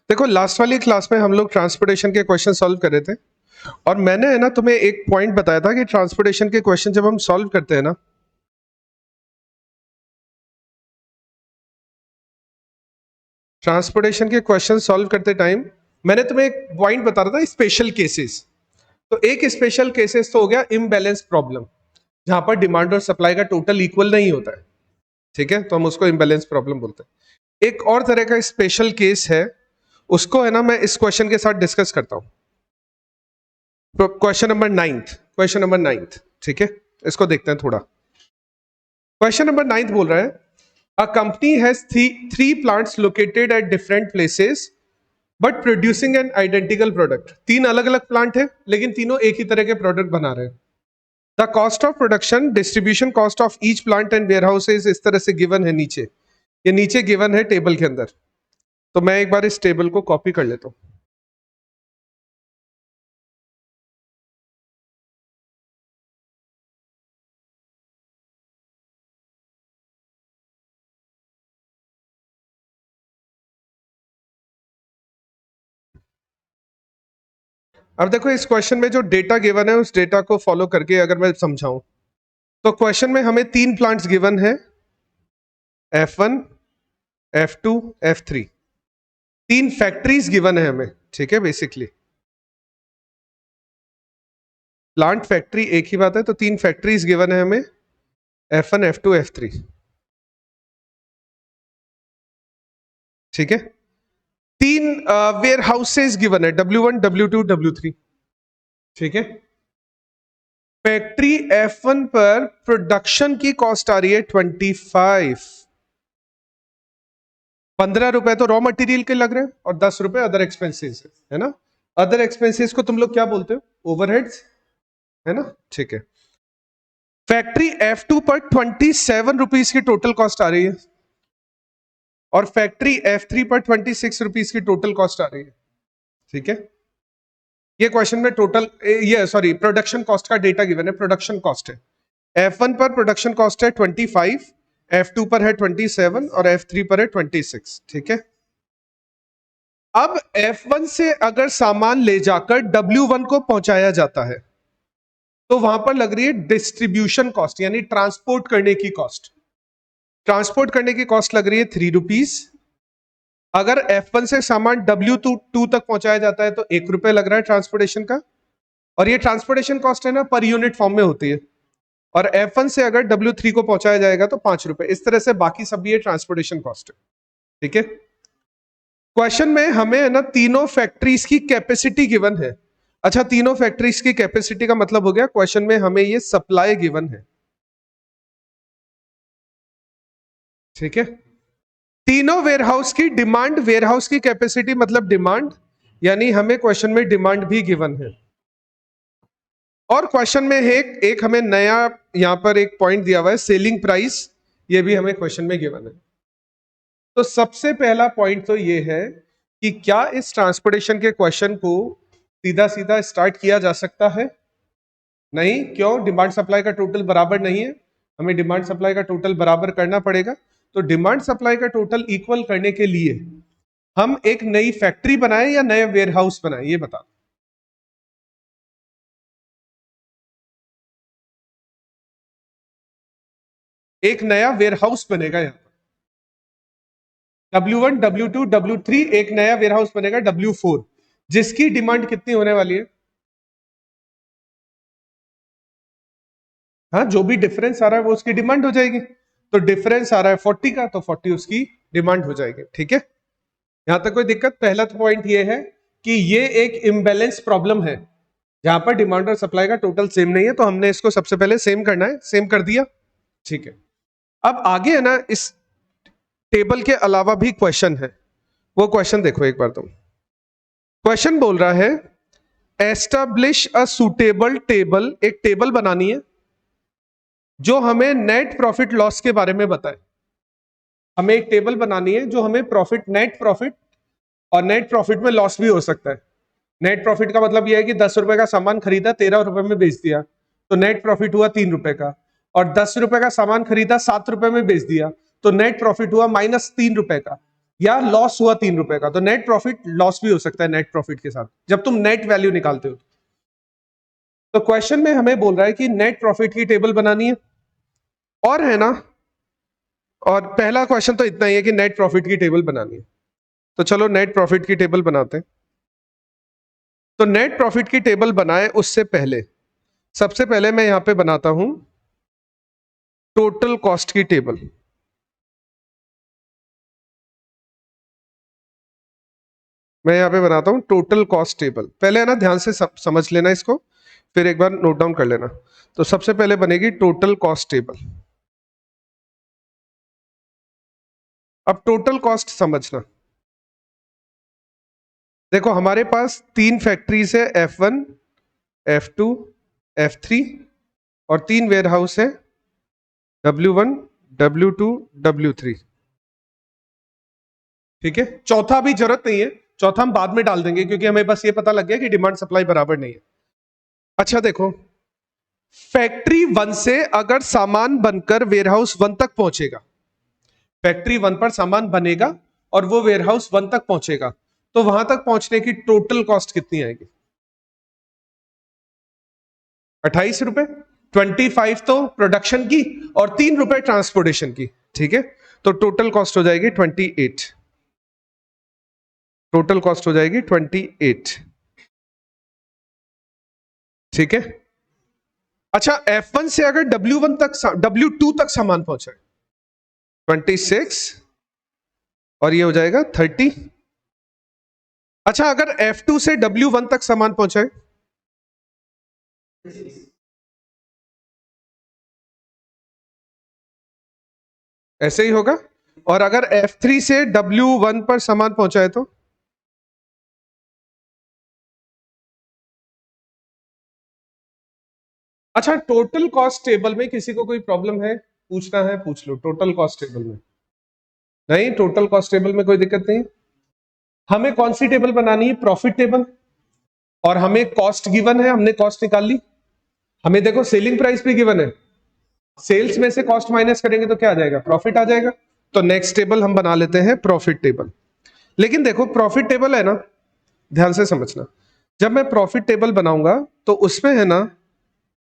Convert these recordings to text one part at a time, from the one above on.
देखो लास्ट वाली क्लास में हम लोग ट्रांसपोर्टेशन के क्वेश्चन सॉल्व कर रहे थे और मैंने है ना तुम्हें एक पॉइंट बताया था कि ट्रांसपोर्टेशन के क्वेश्चन जब हम सॉल्व करते हैं ना, ट्रांसपोर्टेशन के क्वेश्चन सॉल्व करते टाइम मैंने तुम्हें एक पॉइंट बता रहा था, स्पेशल केसेस। तो एक स्पेशल केसेस तो हो गया इम्बैलेंस प्रॉब्लम, जहां पर डिमांड और सप्लाई का टोटल इक्वल नहीं होता है, ठीक है, तो हम उसको इम्बैलेंस प्रॉब्लम बोलते हैं। एक और तरह का स्पेशल केस है, उसको है ना मैं इस क्वेश्चन के साथ डिस्कस करता हूं। क्वेश्चन नंबर नाइन्थ, ठीक है, इसको देखते हैं थोड़ा। क्वेश्चन नंबर 9 बोल रहा है, a company has three plants located at different places but producing an identical product. तीन अलग अलग प्लांट है लेकिन तीनों एक ही तरह के प्रोडक्ट बना रहे हैं। The cost of production, distribution cost of each plant and warehouses इस तरह से गिवन है नीचे। ये नीचे गिवन है टेबल के अंदर, तो मैं एक बार इस टेबल को कॉपी कर लेता हूं। अब देखो इस क्वेश्चन में जो डेटा गिवन है उस डेटा को फॉलो करके अगर मैं समझाऊं तो क्वेश्चन में हमें तीन प्लांट्स गिवन है, F1, F2, F3। तीन फैक्ट्रीज गिवन है हमें, ठीक है। बेसिकली प्लांट फैक्ट्री एक ही बात है, तो तीन फैक्ट्रीज गिवन है हमें, F1, F2, F3, ठीक है। तीन वेयर हाउसेज गिवन है, W1, W2, W3, ठीक है। फैक्ट्री F1 पर प्रोडक्शन की कॉस्ट आ रही है 25, 15 रुपए तो रॉ मटेरियल के लग रहे हैं और 10 रुपए अदर एक्सपेंसेस है ना। अदर एक्सपेंसेस को तुम लोग क्या बोलते हो? ओवरहेड्स, है ना, ठीक है। फैक्ट्री F2 पर 27 रुपीज की टोटल कॉस्ट आ रही है और फैक्ट्री F3 पर 26 रुपीज की टोटल कॉस्ट आ रही है, ठीक है। ये क्वेश्चन में टोटल, ये सॉरी प्रोडक्शन कॉस्ट का डेटा गिवन है, प्रोडक्शन कॉस्ट है। F1 पर प्रोडक्शन कॉस्ट है 25, F2 पर है 27 और F3 पर है 26, ठीक है। अब F1 से अगर सामान ले जाकर W1 को पहुंचाया जाता है तो वहां पर लग रही है डिस्ट्रीब्यूशन कॉस्ट, यानी ट्रांसपोर्ट करने की कॉस्ट। ट्रांसपोर्ट करने की कॉस्ट लग रही है 3 रुपीज। अगर F1 से सामान W2 तक पहुंचाया जाता है तो 1 रुपए लग रहा है ट्रांसपोर्टेशन का, और ये ट्रांसपोर्टेशन कॉस्ट है ना पर यूनिट फॉर्म में होती है। और F1 से अगर W3 को पहुंचाया जाएगा तो 5 रुपए। इस तरह से बाकी सब ये ट्रांसपोर्टेशन कॉस्ट है, ठीक है। क्वेश्चन में हमें है ना तीनों फैक्ट्रीज की कैपेसिटी गिवन है। अच्छा, तीनों फैक्ट्रीज की कैपेसिटी का मतलब हो गया क्वेश्चन में हमें ये सप्लाई गिवन है, ठीक है। तीनों वेयरहाउस की डिमांड, वेयरहाउस की कैपेसिटी मतलब डिमांड, यानी हमें क्वेश्चन में डिमांड भी गिवन है। और क्वेश्चन में एक हमें नया यहां पर एक पॉइंट दिया हुआ है, सेलिंग प्राइस, ये भी हमें क्वेश्चन में गिवन है। तो सबसे पहला पॉइंट तो ये है कि क्या इस ट्रांसपोर्टेशन के क्वेश्चन को सीधा सीधा स्टार्ट किया जा सकता है? नहीं। क्यों? डिमांड सप्लाई का टोटल बराबर नहीं है, हमें डिमांड सप्लाई का टोटल बराबर करना पड़ेगा। तो डिमांड सप्लाई का टोटल इक्वल करने के लिए हम एक नई फैक्ट्री बनाए या नया वेयरहाउस बनाए, ये बता। एक नया वेयरहाउस बनेगा यहां पर, W1, W2, W3, एक नया वेयरहाउस बनेगा W4, जिसकी डिमांड कितनी होने वाली है? हाँ, जो भी डिफरेंस आ रहा है वो उसकी डिमांड हो जाएगी। तो डिफरेंस आ रहा है 40 का, तो 40 उसकी डिमांड हो जाएगी, ठीक है। यहां तक कोई दिक्कत? पहला पॉइंट ये है कि ये एक इम्बैलेंस प्रॉब्लम है जहां पर डिमांड और सप्लाई का टोटल सेम नहीं है, तो हमने इसको सबसे पहले सेम करना है, सेम कर दिया, ठीक है। अब आगे है ना, इस टेबल के अलावा भी क्वेश्चन है, वो क्वेश्चन देखो एक बार तुम। क्वेश्चन बोल रहा है, एस्टैब्लिश अ सुटेबल टेबल, एक टेबल बनानी है जो हमें नेट प्रॉफिट लॉस के बारे में बताए। हमें एक टेबल बनानी है जो हमें प्रॉफिट, नेट प्रॉफिट, और नेट प्रॉफिट में लॉस भी हो सकता है। नेट प्रॉफिट का मतलब यह है कि 10 रुपए का सामान खरीदा, 13 रुपए में बेच दिया, तो नेट प्रॉफिट हुआ 3 रुपए का। और 10 रुपए का सामान खरीदा, 7 रुपए में बेच दिया, तो नेट प्रॉफिट हुआ -3 रुपए का। या लॉस हुआ 3 रुपए का, तो नेट प्रॉफिट लॉस भी हो सकता है नेट प्रॉफिट के साथ जब तुम नेट वैल्यू निकालते हो। तो क्वेश्चन में हमें बोल रहा है कि नेट प्रॉफिट की टेबल बनानी है, और है ना, और पहला क्वेश्चन तो इतना ही है कि नेट प्रॉफिट की टेबल बनानी है। तो चलो नेट प्रॉफिट की टेबल बनाते हैं। तो नेट प्रॉफिट की टेबल बनाए उससे पहले सबसे पहले मैं यहां पे बनाता हूं टोटल कॉस्ट की टेबल। मैं यहां पे बनाता हूं टोटल कॉस्ट टेबल। पहले है ना ध्यान से समझ लेना इसको, फिर एक बार नोट डाउन कर लेना। तो सबसे पहले बनेगी टोटल कॉस्ट टेबल। अब टोटल कॉस्ट समझना, देखो हमारे पास 3 फैक्ट्रीज है, F1, F2, F3, और 3 वेयर हाउस है, W1, W2, W3। ठीक है, चौथा भी जरूरत नहीं है, चौथा हम बाद में डाल देंगे क्योंकि हमें बस ये पता लग गया कि डिमांड सप्लाई बराबर नहीं है। अच्छा देखो, फैक्ट्री 1 से अगर सामान बनकर वेयरहाउस 1 तक पहुंचेगा, फैक्ट्री 1 पर सामान बनेगा और वो वेयरहाउस 1 तक पहुंचेगा, तो वहां तक पहुंचने की टोटल कॉस्ट कितनी आएगी? 28 रुपए। 25 तो प्रोडक्शन की और 3 रुपए ट्रांसपोर्टेशन की। ठीक है, तो टोटल कॉस्ट हो जाएगी 28। टोटल कॉस्ट हो जाएगी 28। ठीक है। अच्छा, F1 से अगर W1 तक W2 तक सामान पहुंचा है 26, और ये हो जाएगा 30। अच्छा, अगर F2 से W1 तक सामान पहुंचा है, ऐसे ही होगा। और अगर F3 से W1 पर सामान पहुंचा है तो अच्छा, टोटल कॉस्ट टेबल में किसी को कोई प्रॉब्लम है, पूछना है पूछ लो। टोटल कॉस्ट टेबल में नहीं, टोटल कॉस्ट टेबल में कोई दिक्कत नहीं। हमें कौन सी टेबल बनानी है? Profit table. और हमें कॉस्ट गिवन है, हमने कॉस्ट निकाल ली। हमें देखो सेलिंग प्राइस भी गिवन है, सेल्स में से कॉस्ट माइनस करेंगे तो क्या आ जाएगा? प्रॉफिट आ जाएगा। तो नेक्स्ट टेबल हम बना लेते हैं प्रॉफिट टेबल। लेकिन देखो प्रॉफिट टेबल है ना, ध्यान से समझना, जब मैं प्रॉफिट टेबल बनाऊंगा तो उसमें है ना,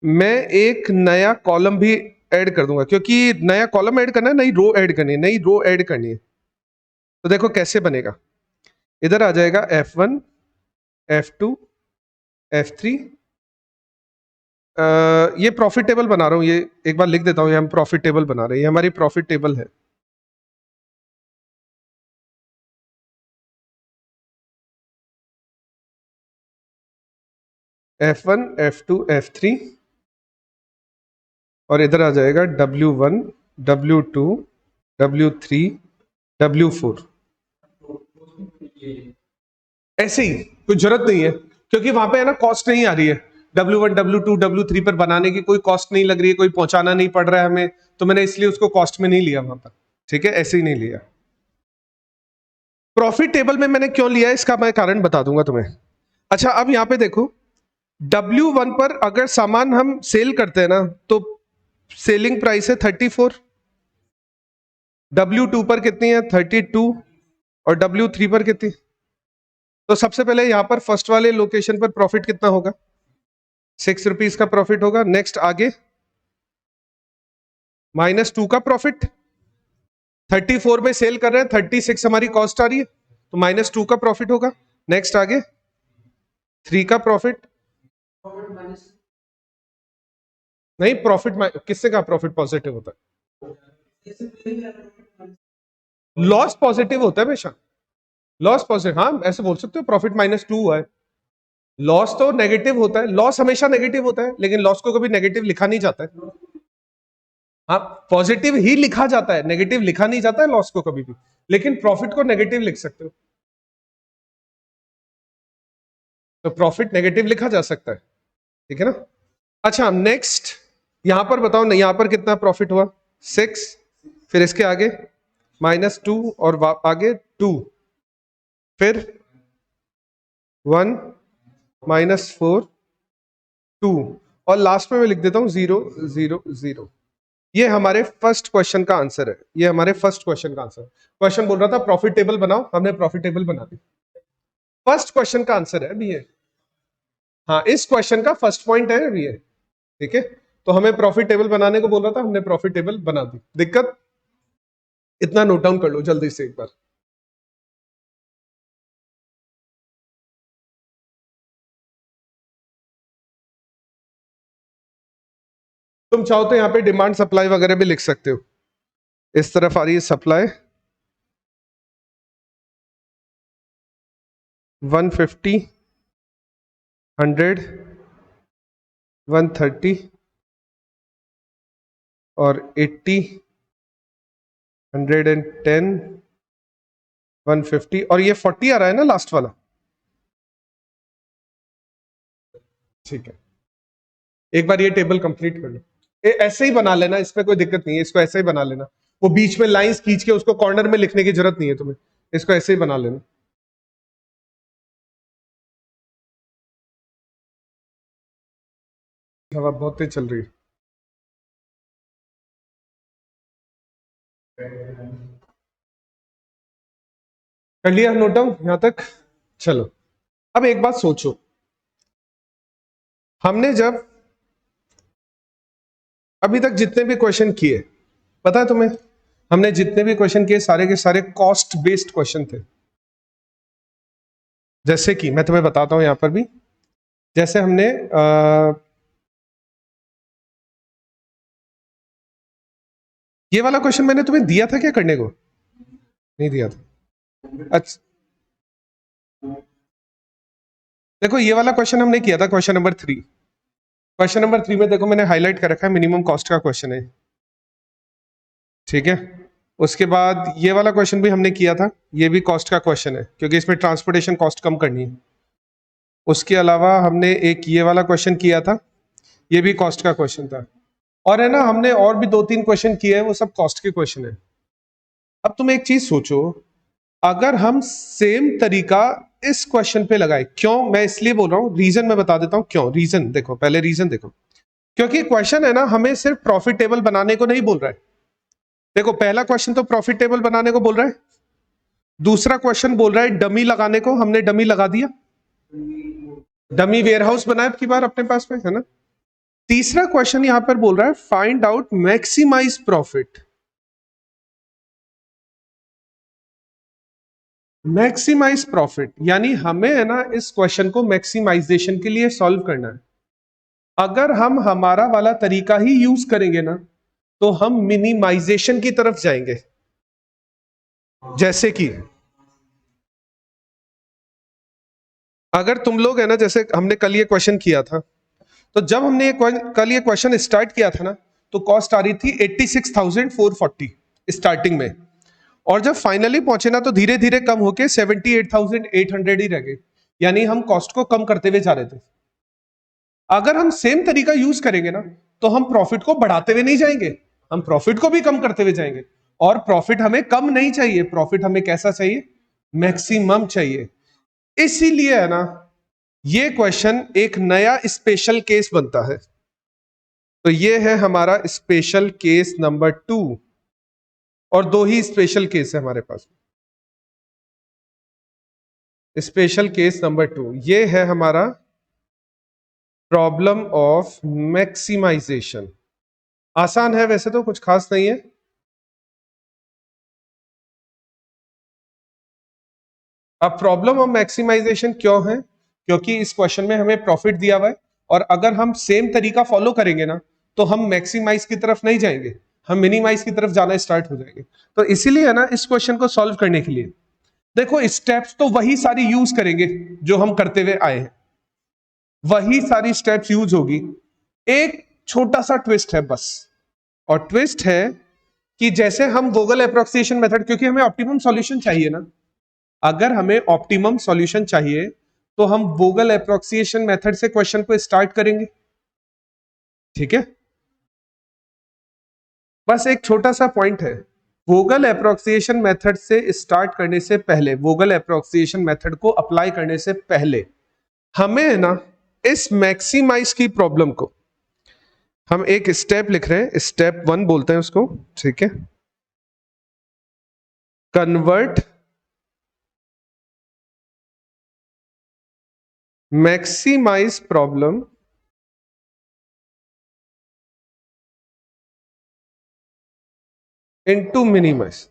मैं एक नया कॉलम भी ऐड कर दूंगा, क्योंकि नया कॉलम ऐड करना है, नई रो ऐड करनी है, नई रो ऐड करनी है। तो देखो कैसे बनेगा, इधर आ जाएगा F1, F2, F3। ये प्रॉफिट टेबल बना रहा हूं, ये एक बार लिख देता हूं, ये हम प्रॉफिट टेबल बना रहे हैं, ये हमारी प्रॉफिट टेबल है। F1, F2, F3, और इधर आ जाएगा W1, W2, W3, W4। ऐसे ही, कुछ जरूरत नहीं है क्योंकि वहां पे है ना कॉस्ट नहीं आ रही है। W1, W2, W3 पर बनाने की कोई कॉस्ट नहीं लग रही है, कोई पहुंचाना नहीं पड़ रहा है हमें, तो मैंने इसलिए उसको कॉस्ट में नहीं लिया वहां पर। ठीक है, ऐसे ही नहीं लिया। प्रॉफिट टेबल में मैंने क्यों लिया इसका मैं कारण बता दूंगा तुम्हें। अच्छा, अब यहां पे देखो, W1 पर अगर सामान हम सेल करते हैं ना, तो सेलिंग प्राइस है 34। W2 पर कितनी है? 32। और W3 पर कितनी? तो सबसे पहले यहां पर फर्स्ट वाले लोकेशन पर प्रॉफिट कितना होगा? 6 रुपीज का प्रॉफिट होगा। नेक्स्ट आगे -2 का प्रॉफिट। 34 में सेल कर रहे हैं, 36 हमारी कॉस्ट आ रही है, तो -2 का प्रॉफिट होगा। नेक्स्ट आगे 3 का प्रॉफिट। नहीं, प्रॉफिट किससे का प्रॉफिट पॉजिटिव होता है? लॉस पॉजिटिव होता है हमेशा। लॉस पॉजिटिव, हाँ ऐसे बोल सकते हो, प्रॉफिट -2 हुआ है। लॉस तो नेगेटिव होता है, लॉस हमेशा नेगेटिव होता है, लेकिन लॉस को कभी नेगेटिव लिखा नहीं जाता है। हाँ, पॉजिटिव ही लिखा जाता है, नेगेटिव लिखा नहीं जाता है लॉस को कभी भी, लेकिन प्रॉफिट को नेगेटिव लिख सकते हो। तो प्रॉफिट नेगेटिव लिखा जा सकता है, ठीक है ना। अच्छा, नेक्स्ट यहां पर बताओ ना, यहां पर कितना प्रॉफिट हुआ? 6। फिर इसके आगे -2, और आगे 2, फिर 1, -4, 2, और लास्ट में मैं लिख देता हूं 0, 0, 0। ये हमारे फर्स्ट क्वेश्चन का आंसर है, ये हमारे फर्स्ट क्वेश्चन का आंसर। क्वेश्चन बोल रहा था प्रॉफिट टेबल बनाओ, हमने प्रॉफिट टेबल बना दी। फर्स्ट क्वेश्चन का आंसर है अभी ये। हाँ, इस क्वेश्चन का फर्स्ट पॉइंट है अभी ये। ठीक है, तो हमें प्रॉफिट टेबल बनाने को बोल रहा था, हमने प्रॉफिट टेबल बना दी। दिक्कत? इतना नोट डाउन कर लो जल्दी से एक बार। तुम चाहो तो यहाँ पे डिमांड सप्लाई वगैरह भी लिख सकते हो। इस तरफ आ रही है सप्लाई 150, 100, 130 और 80, 110, 150 और ये 40 आ रहा है ना लास्ट वाला। ठीक है, एक बार ये टेबल कंप्लीट कर लो। ऐसे ही बना लेना, इसमें कोई दिक्कत नहीं है, इसको ऐसे ही बना लेना। वो बीच में लाइंस खींच के उसको कॉर्नर में लिखने की जरूरत नहीं है तुम्हें, इसको ऐसे ही बना लेना। हवा बहुत तेज चल रही है। कर लिया नोट डाउन यहां तक? चलो, अब एक बात सोचो, हमने जब अभी तक जितने भी क्वेश्चन किए, पता है तुम्हें, हमने जितने भी क्वेश्चन किए सारे के सारे कॉस्ट बेस्ड क्वेश्चन थे। जैसे कि मैं तुम्हें बताता हूं यहां पर भी, जैसे हमने ये वाला क्वेश्चन मैंने तुम्हें दिया था क्या करने को? नहीं दिया था। अच्छा, देखो ये वाला क्वेश्चन हमने किया था, क्वेश्चन नंबर 3। क्वेश्चन नंबर 3 में देखो मैंने हाईलाइट कर रखा है, मिनिमम कॉस्ट का क्वेश्चन है। ठीक है, उसके बाद ये वाला क्वेश्चन भी हमने किया था, ये भी कॉस्ट का क्वेश्चन है क्योंकि इसमें ट्रांसपोर्टेशन कॉस्ट कम करनी है। उसके अलावा हमने एक ये वाला क्वेश्चन किया था, ये भी कॉस्ट का क्वेश्चन था। और है ना, हमने और भी 2-3 क्वेश्चन किए हैं, वो सब कॉस्ट के क्वेश्चन है। अब तुम एक चीज सोचो, अगर हम सेम तरीका इस क्वेश्चन पे लगाए, क्यों मैं इसलिए बोल रहा हूं, रीजन मैं बता देता हूं क्यों। रीजन देखो, पहले रीजन देखो, क्योंकि क्वेश्चन है ना हमें सिर्फ प्रॉफिट टेबल बनाने को नहीं बोल रहा है। देखो पहला क्वेश्चन तो प्रॉफिट टेबल बनाने को बोल रहा है, दूसरा क्वेश्चन बोल रहा है डमी लगाने को, हमने डमी लगा दिया, डमी वेयरहाउस बनाया की बार अपने पास में, है ना। तीसरा क्वेश्चन यहां पर बोल रहा है find out maximise profit. Maximise profit यानी हमें है ना इस क्वेश्चन को मैक्सिमाइजेशन के लिए सॉल्व करना है। अगर हम हमारा वाला तरीका ही यूज करेंगे ना, तो हम मिनिमाइजेशन की तरफ जाएंगे। जैसे कि अगर तुम लोग है ना, जैसे हमने कल ये क्वेश्चन किया था, तो जब हमने कल ये क्वेश्चन स्टार्ट किया था ना, तो कॉस्ट आ रही थी 86,440 स्टार्टिंग में, और जब फाइनली पहुंचे ना तो धीरे धीरे कम होके 78,800 ही रह गए। यानी हम कॉस्ट को कम करते हुए जा रहे थे। अगर हम सेम तरीका यूज करेंगे ना, तो हम प्रॉफिट को बढ़ाते हुए नहीं जाएंगे, हम प्रॉफिट को भी कम करते हुए जाएंगे। और प्रॉफिट हमें कम नहीं चाहिए, प्रॉफिट हमें कैसा चाहिए? मैक्सिमम चाहिए। इसीलिए है ना, ये क्वेश्चन एक नया स्पेशल केस बनता है। तो ये है हमारा स्पेशल केस नंबर 2, और 2 ही स्पेशल केस है हमारे पास। स्पेशल केस नंबर 2 ये है हमारा प्रॉब्लम ऑफ मैक्सिमाइजेशन। आसान है वैसे तो, कुछ खास नहीं है। अब प्रॉब्लम ऑफ मैक्सिमाइजेशन क्यों है? क्योंकि इस क्वेश्चन में हमें प्रॉफिट दिया हुआ है, और अगर हम सेम तरीका फॉलो करेंगे ना, तो हम मैक्सिमाइज की तरफ नहीं जाएंगे, हम मिनिमाइज की तरफ जाना स्टार्ट हो जाएंगे। तो इसीलिए है ना, इस क्वेश्चन को सॉल्व करने के लिए देखो स्टेप्स तो वही सारी यूज करेंगे जो हम करते हुए आए हैं, वही सारी स्टेप्स यूज होगी। एक छोटा सा ट्विस्ट है बस, और ट्विस्ट है कि जैसे हम वोगल अप्रोक्सिएशन मेथड, क्योंकि हमें ऑप्टिमम सॉल्यूशन चाहिए ना, अगर हमें ऑप्टिमम सॉल्यूशन चाहिए तो हम वोगल अप्रोक्सिएशन मेथड से क्वेश्चन को स्टार्ट करेंगे। ठीक है, बस एक छोटा सा पॉइंट है, वोगल अप्रोक्सिएशन मेथड से स्टार्ट करने से पहले, वोगल अप्रोक्सिएशन मेथड को अप्लाई करने से पहले हमें ना इस मैक्सिमाइज की प्रॉब्लम को हम एक स्टेप लिख रहे हैं, स्टेप 1 बोलते हैं उसको, ठीक है। Convert maximise problem into minimise.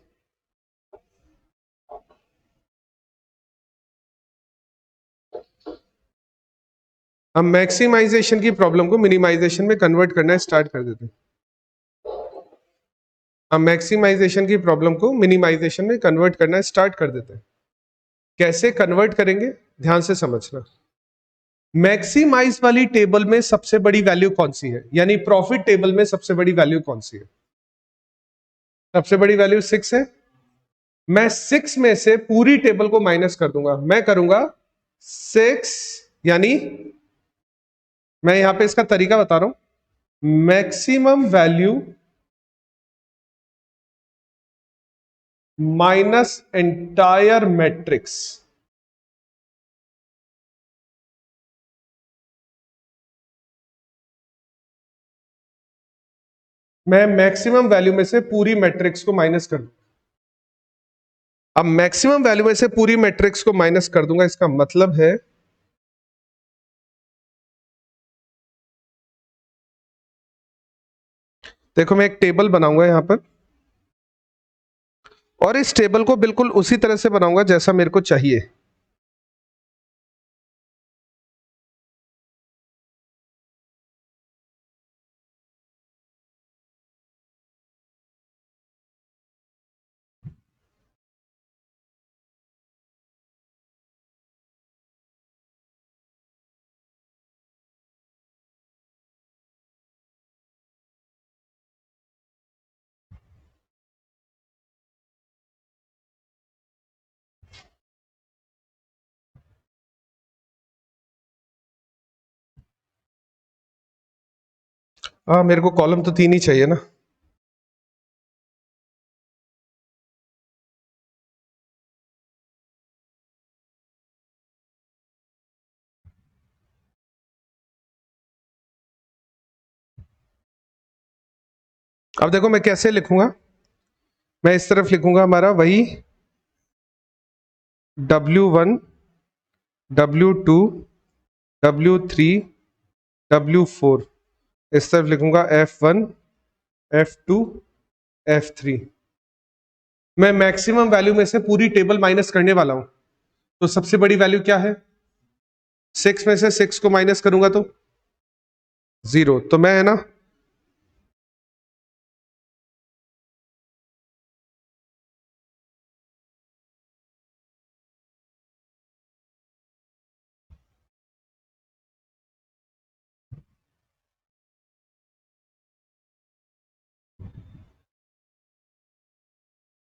हम मैक्सिमाइजेशन की प्रॉब्लम को मिनिमाइजेशन में कन्वर्ट करना स्टार्ट कर देते हैं। हम मैक्सिमाइजेशन की प्रॉब्लम को मिनिमाइजेशन में कन्वर्ट करना स्टार्ट कर देते हैं। कैसे कन्वर्ट करेंगे, ध्यान से समझना। मैक्सिमाइज वाली टेबल में सबसे बड़ी वैल्यू कौन सी है, यानी प्रॉफिट टेबल में सबसे बड़ी वैल्यू कौन सी है? सबसे बड़ी वैल्यू 6 है। मैं 6 में से पूरी टेबल को माइनस कर दूंगा। मैं करूंगा 6, यानी मैं यहां पे इसका तरीका बता रहा हूं, maximum value minus entire matrix. मैं मैक्सिमम वैल्यू में से पूरी मैट्रिक्स को माइनस कर दूंगा। अब मैक्सिमम वैल्यू में से पूरी मैट्रिक्स को माइनस कर दूंगा, इसका मतलब है देखो मैं एक टेबल बनाऊंगा यहां पर, और इस टेबल को बिल्कुल उसी तरह से बनाऊंगा जैसा मेरे को चाहिए। हाँ, मेरे को कॉलम तो 3 ही चाहिए ना। अब देखो मैं कैसे लिखूंगा, मैं इस तरफ लिखूंगा हमारा वही W1, W2, W3, W4। इस तरफ लिखूंगा F1, F2, F3। मैं मैक्सिमम वैल्यू में से पूरी टेबल माइनस करने वाला हूं, तो सबसे बड़ी वैल्यू क्या है? 6 में से 6 को माइनस करूंगा तो 0। तो मैं है ना,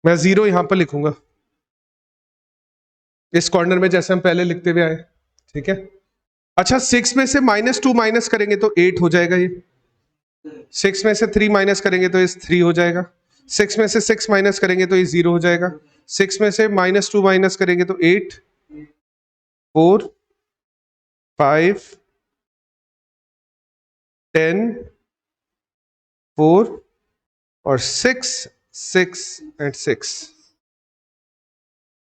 मैं 0 यहां पर लिखूंगा इस कॉर्नर में, जैसे हम पहले लिखते हुए आए, ठीक है। अच्छा, 6 में से -2 माइनस करेंगे तो 8 हो जाएगा ये। 6 में से 3 माइनस करेंगे तो ये 3 हो जाएगा। 6 में से 6 माइनस करेंगे तो ये 0 हो जाएगा। 6 में से -2 माइनस करेंगे तो 8, 4, 5, 10, 4 और 6, 6 एंड 6।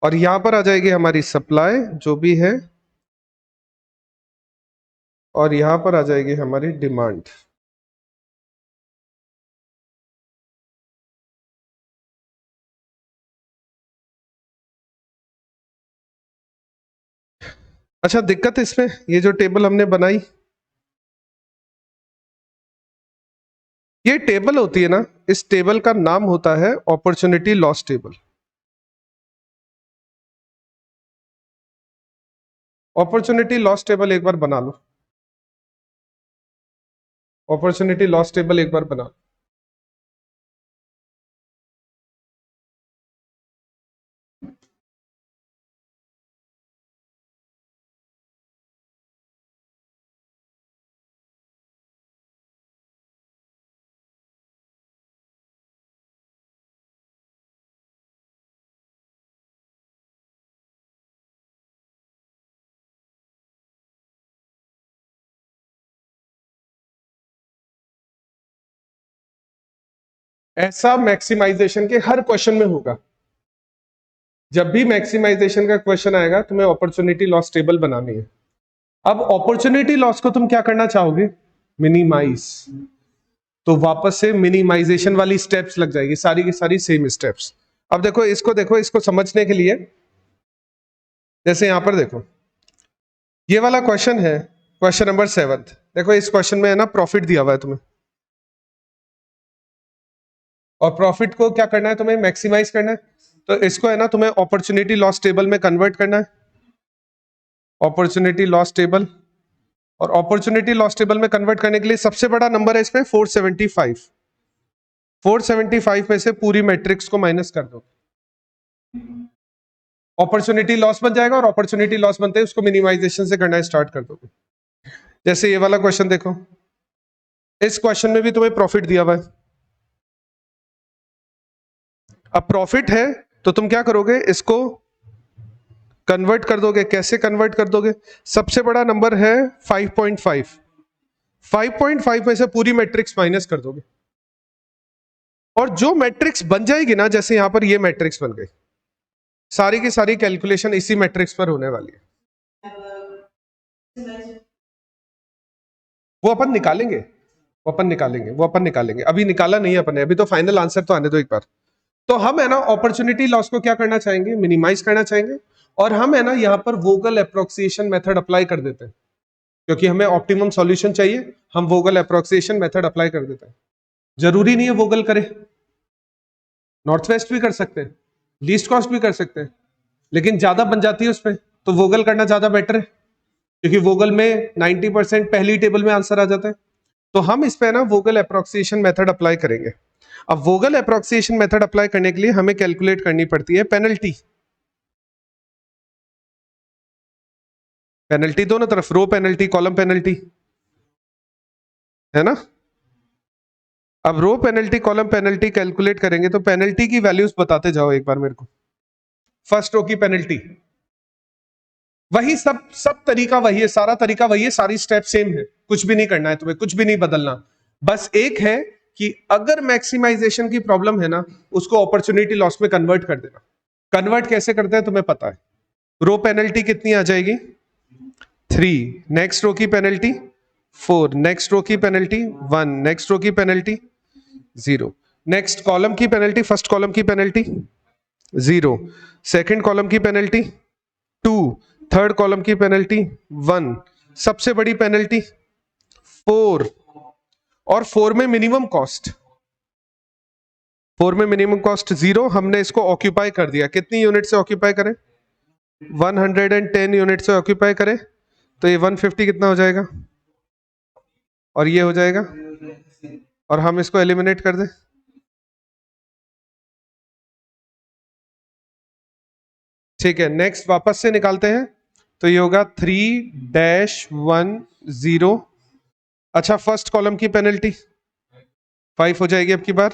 और यहां पर आ जाएगी हमारी सप्लाई जो भी है, और यहां पर आ जाएगी हमारी डिमांड। अच्छा, दिक्कत इसमें ये जो टेबल हमने बनाई, ये टेबल होती है ना, इस टेबल का नाम होता है opportunity loss table. Opportunity loss table एक बार बना लो, अपॉर्चुनिटी लॉस टेबल एक बार बना लो। ऐसा मैक्सिमाइजेशन के हर क्वेश्चन में होगा। जब भी मैक्सिमाइजेशन का क्वेश्चन आएगा तुम्हें अपॉर्चुनिटी लॉस टेबल बनानी है। अब अपॉर्चुनिटी लॉस को तुम क्या करना चाहोगे? मिनिमाइज। तो वापस से मिनिमाइजेशन वाली स्टेप्स लग जाएगी, सारी की सारी सेम स्टेप्स। अब देखो इसको समझने के लिए जैसे यहां पर देखो ये वाला क्वेश्चन है, क्वेश्चन नंबर 7। देखो इस क्वेश्चन में है ना प्रॉफिट दिया हुआ है तुम्हें, और प्रॉफिट को क्या करना है तुम्हें? मैक्सिमाइज करना है। तो इसको है ना तुम्हें अपॉर्चुनिटी लॉस टेबल में कन्वर्ट करना है, अपॉर्चुनिटी लॉस टेबल। और अपॉर्चुनिटी लॉस टेबल में कन्वर्ट करने के लिए सबसे बड़ा नंबर है इसमें 475। 475 में से पूरी मैट्रिक्स को माइनस कर दो, अपॉर्चुनिटी लॉस बन जाएगा। और अपॉर्चुनिटी लॉस बनते हैं उसको मिनिमाइजेशन से करना स्टार्ट कर दोगे। जैसे ये वाला क्वेश्चन देखो, इस क्वेश्चन में भी तुम्हें प्रॉफिट दिया हुआ है। अब प्रॉफिट है तो तुम क्या करोगे? इसको कन्वर्ट कर दोगे। कैसे कन्वर्ट कर दोगे? सबसे बड़ा नंबर है 5.5। 5.5 में से पूरी मैट्रिक्स माइनस कर दोगे, और जो मैट्रिक्स बन जाएगी ना, जैसे यहां पर ये मैट्रिक्स बन गई, सारी की सारी कैलकुलेशन इसी मैट्रिक्स पर होने वाली है। वो अपन निकालेंगे, वो अपन निकालेंगे। अभी निकाला नहीं है अपन ने, अभी तो फाइनल आंसर तो आने दो एक बार। तो हम है ना अपॉर्चुनिटी लॉस को क्या करना चाहेंगे? मिनिमाइज करना चाहेंगे। और हम है ना यहाँ पर वोगल अप्रोक्सिएशन मेथड अप्लाई कर देते हैं, क्योंकि हमें ऑप्टिमम सॉल्यूशन चाहिए। हम वोगल अप्रोक्सिएशन मेथड अप्लाई कर देते हैं। जरूरी नहीं है वोगल करे, नॉर्थ वेस्ट भी कर सकते हैं, लीस्ट कॉस्ट भी कर सकते हैं, लेकिन ज्यादा बन जाती है उसमें, तो वोगल करना ज्यादा बेटर है, क्योंकि वोगल में 90% पहली टेबल में आंसर आ जाता है। तो हम इस पे ना वोगल अप्रोक्सिएशन मेथड अप्लाई करेंगे। अब वोगल अप्रोक्सिएशन मेथड अप्लाई करने के लिए हमें कैलकुलेट करनी पड़ती है पेनल्टी। पेनल्टी दोनों तरफ, रो पेनल्टी, कॉलम पेनल्टी, है ना। अब row penalty, column penalty calculate करेंगे तो पेनल्टी की वैल्यूज बताते जाओ एक बार मेरे को। फर्स्ट रो की पेनल्टी, वही सब तरीका वही है, सारा तरीका वही है, सारी स्टेप सेम है, कुछ भी नहीं करना है तुम्हें, कुछ भी नहीं बदलना। बस एक है कि अगर मैक्सिमाइजेशन की प्रॉब्लम है ना, उसको अपॉर्चुनिटी लॉस में कन्वर्ट कर देना। कन्वर्ट कैसे करते हैं तुम्हें पता है। रो पेनल्टी कितनी आ जाएगी? 3। नेक्स्ट रो की पेनल्टी 4। नेक्स्ट रो की पेनल्टी 1। नेक्स्ट रो की पेनल्टी 0। नेक्स्ट कॉलम की पेनल्टी, फर्स्ट कॉलम की पेनल्टी 0। सेकंड कॉलम की पेनल्टी 2। थर्ड कॉलम की पेनल्टी 1। सबसे बड़ी पेनल्टी 4। और 4 में मिनिमम कॉस्ट, 4 में मिनिमम कॉस्ट 0। हमने इसको ऑक्यूपाई कर दिया, कितनी यूनिट से ऑक्यूपाई करें? 110 यूनिट से ऑक्यूपाई करें, तो ये 150 कितना हो जाएगा? और ये हो जाएगा, और हम इसको एलिमिनेट कर दें। ठीक है, नेक्स्ट वापस से निकालते हैं, तो ये होगा 3-1-0। अच्छा, फर्स्ट कॉलम की पेनल्टी 5 हो जाएगी अब की बार,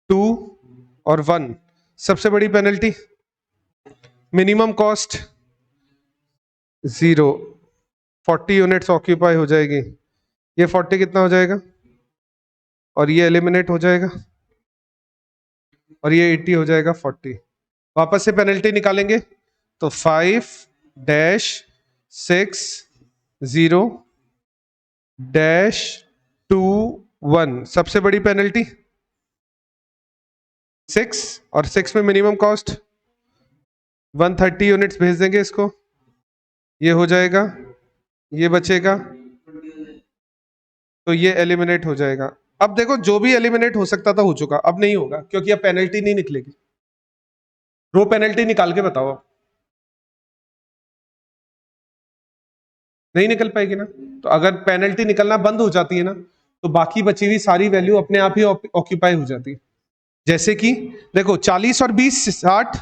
2 और 1। सबसे बड़ी penalty, minimum cost 0, 40 units occupy हो जाएगी। ये 40 कितना हो जाएगा? और ये एलिमिनेट हो जाएगा, और ये 80 हो जाएगा 40। वापस से पेनल्टी निकालेंगे तो 5-6-0-2-1। सबसे बड़ी पेनल्टी 6, और 6 में मिनिमम कॉस्ट 130 यूनिट्स भेज देंगे इसको, ये हो जाएगा, ये बचेगा, तो ये एलिमिनेट हो जाएगा। अब देखो जो भी एलिमिनेट हो सकता था हो चुका, अब नहीं होगा, क्योंकि अब पेनल्टी नहीं निकलेगी। रो पेनल्टी निकाल के बताओ, नहीं निकल पाएगी ना। तो अगर पेनल्टी निकलना बंद हो जाती है ना, तो बाकी बची हुई सारी वैल्यू अपने आप ही ऑक्यूपाई हो जाती है। जैसे कि देखो 40 और 20 60,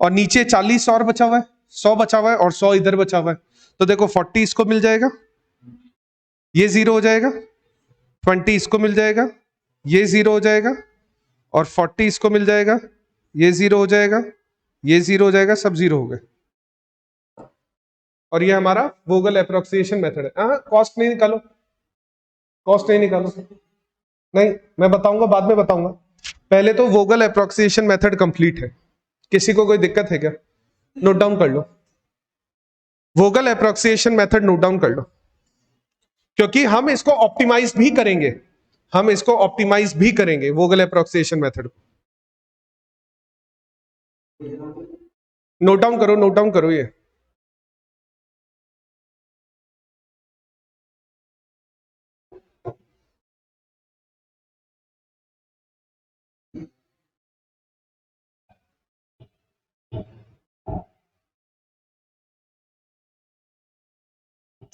और नीचे 40 और बचा हुआ है, 100 बचा हुआ है, और 100 इधर बचा हुआ है। तो देखो 40 इसको मिल जाएगा, ये 0 हो जाएगा, 20 इसको मिल जाएगा, ये 0 हो जाएगा, और 40 इसको मिल जाएगा, ये 0 हो जाएगा, ये 0 हो जाएगा, सब 0 हो गए। और ये हमारा वोगल अप्रोक्सिएशन मेथड है। कॉस्ट नहीं निकालो, कॉस्ट नहीं निकालो, नहीं, मैं बताऊंगा, बाद में बताऊंगा। पहले तो वोगल अप्रोक्सिएशन मेथड कंप्लीट है। किसी को कोई दिक्कत है क्या? नोट डाउन कर लो, वोगल अप्रोक्सिएशन मेथड नोट डाउन कर लो, क्योंकि हम इसको ऑप्टिमाइज भी करेंगे, हम इसको ऑप्टिमाइज भी करेंगे वोगल अप्रोक्सिएशन मेथड। नोट डाउन करो, नोट डाउन करो ये।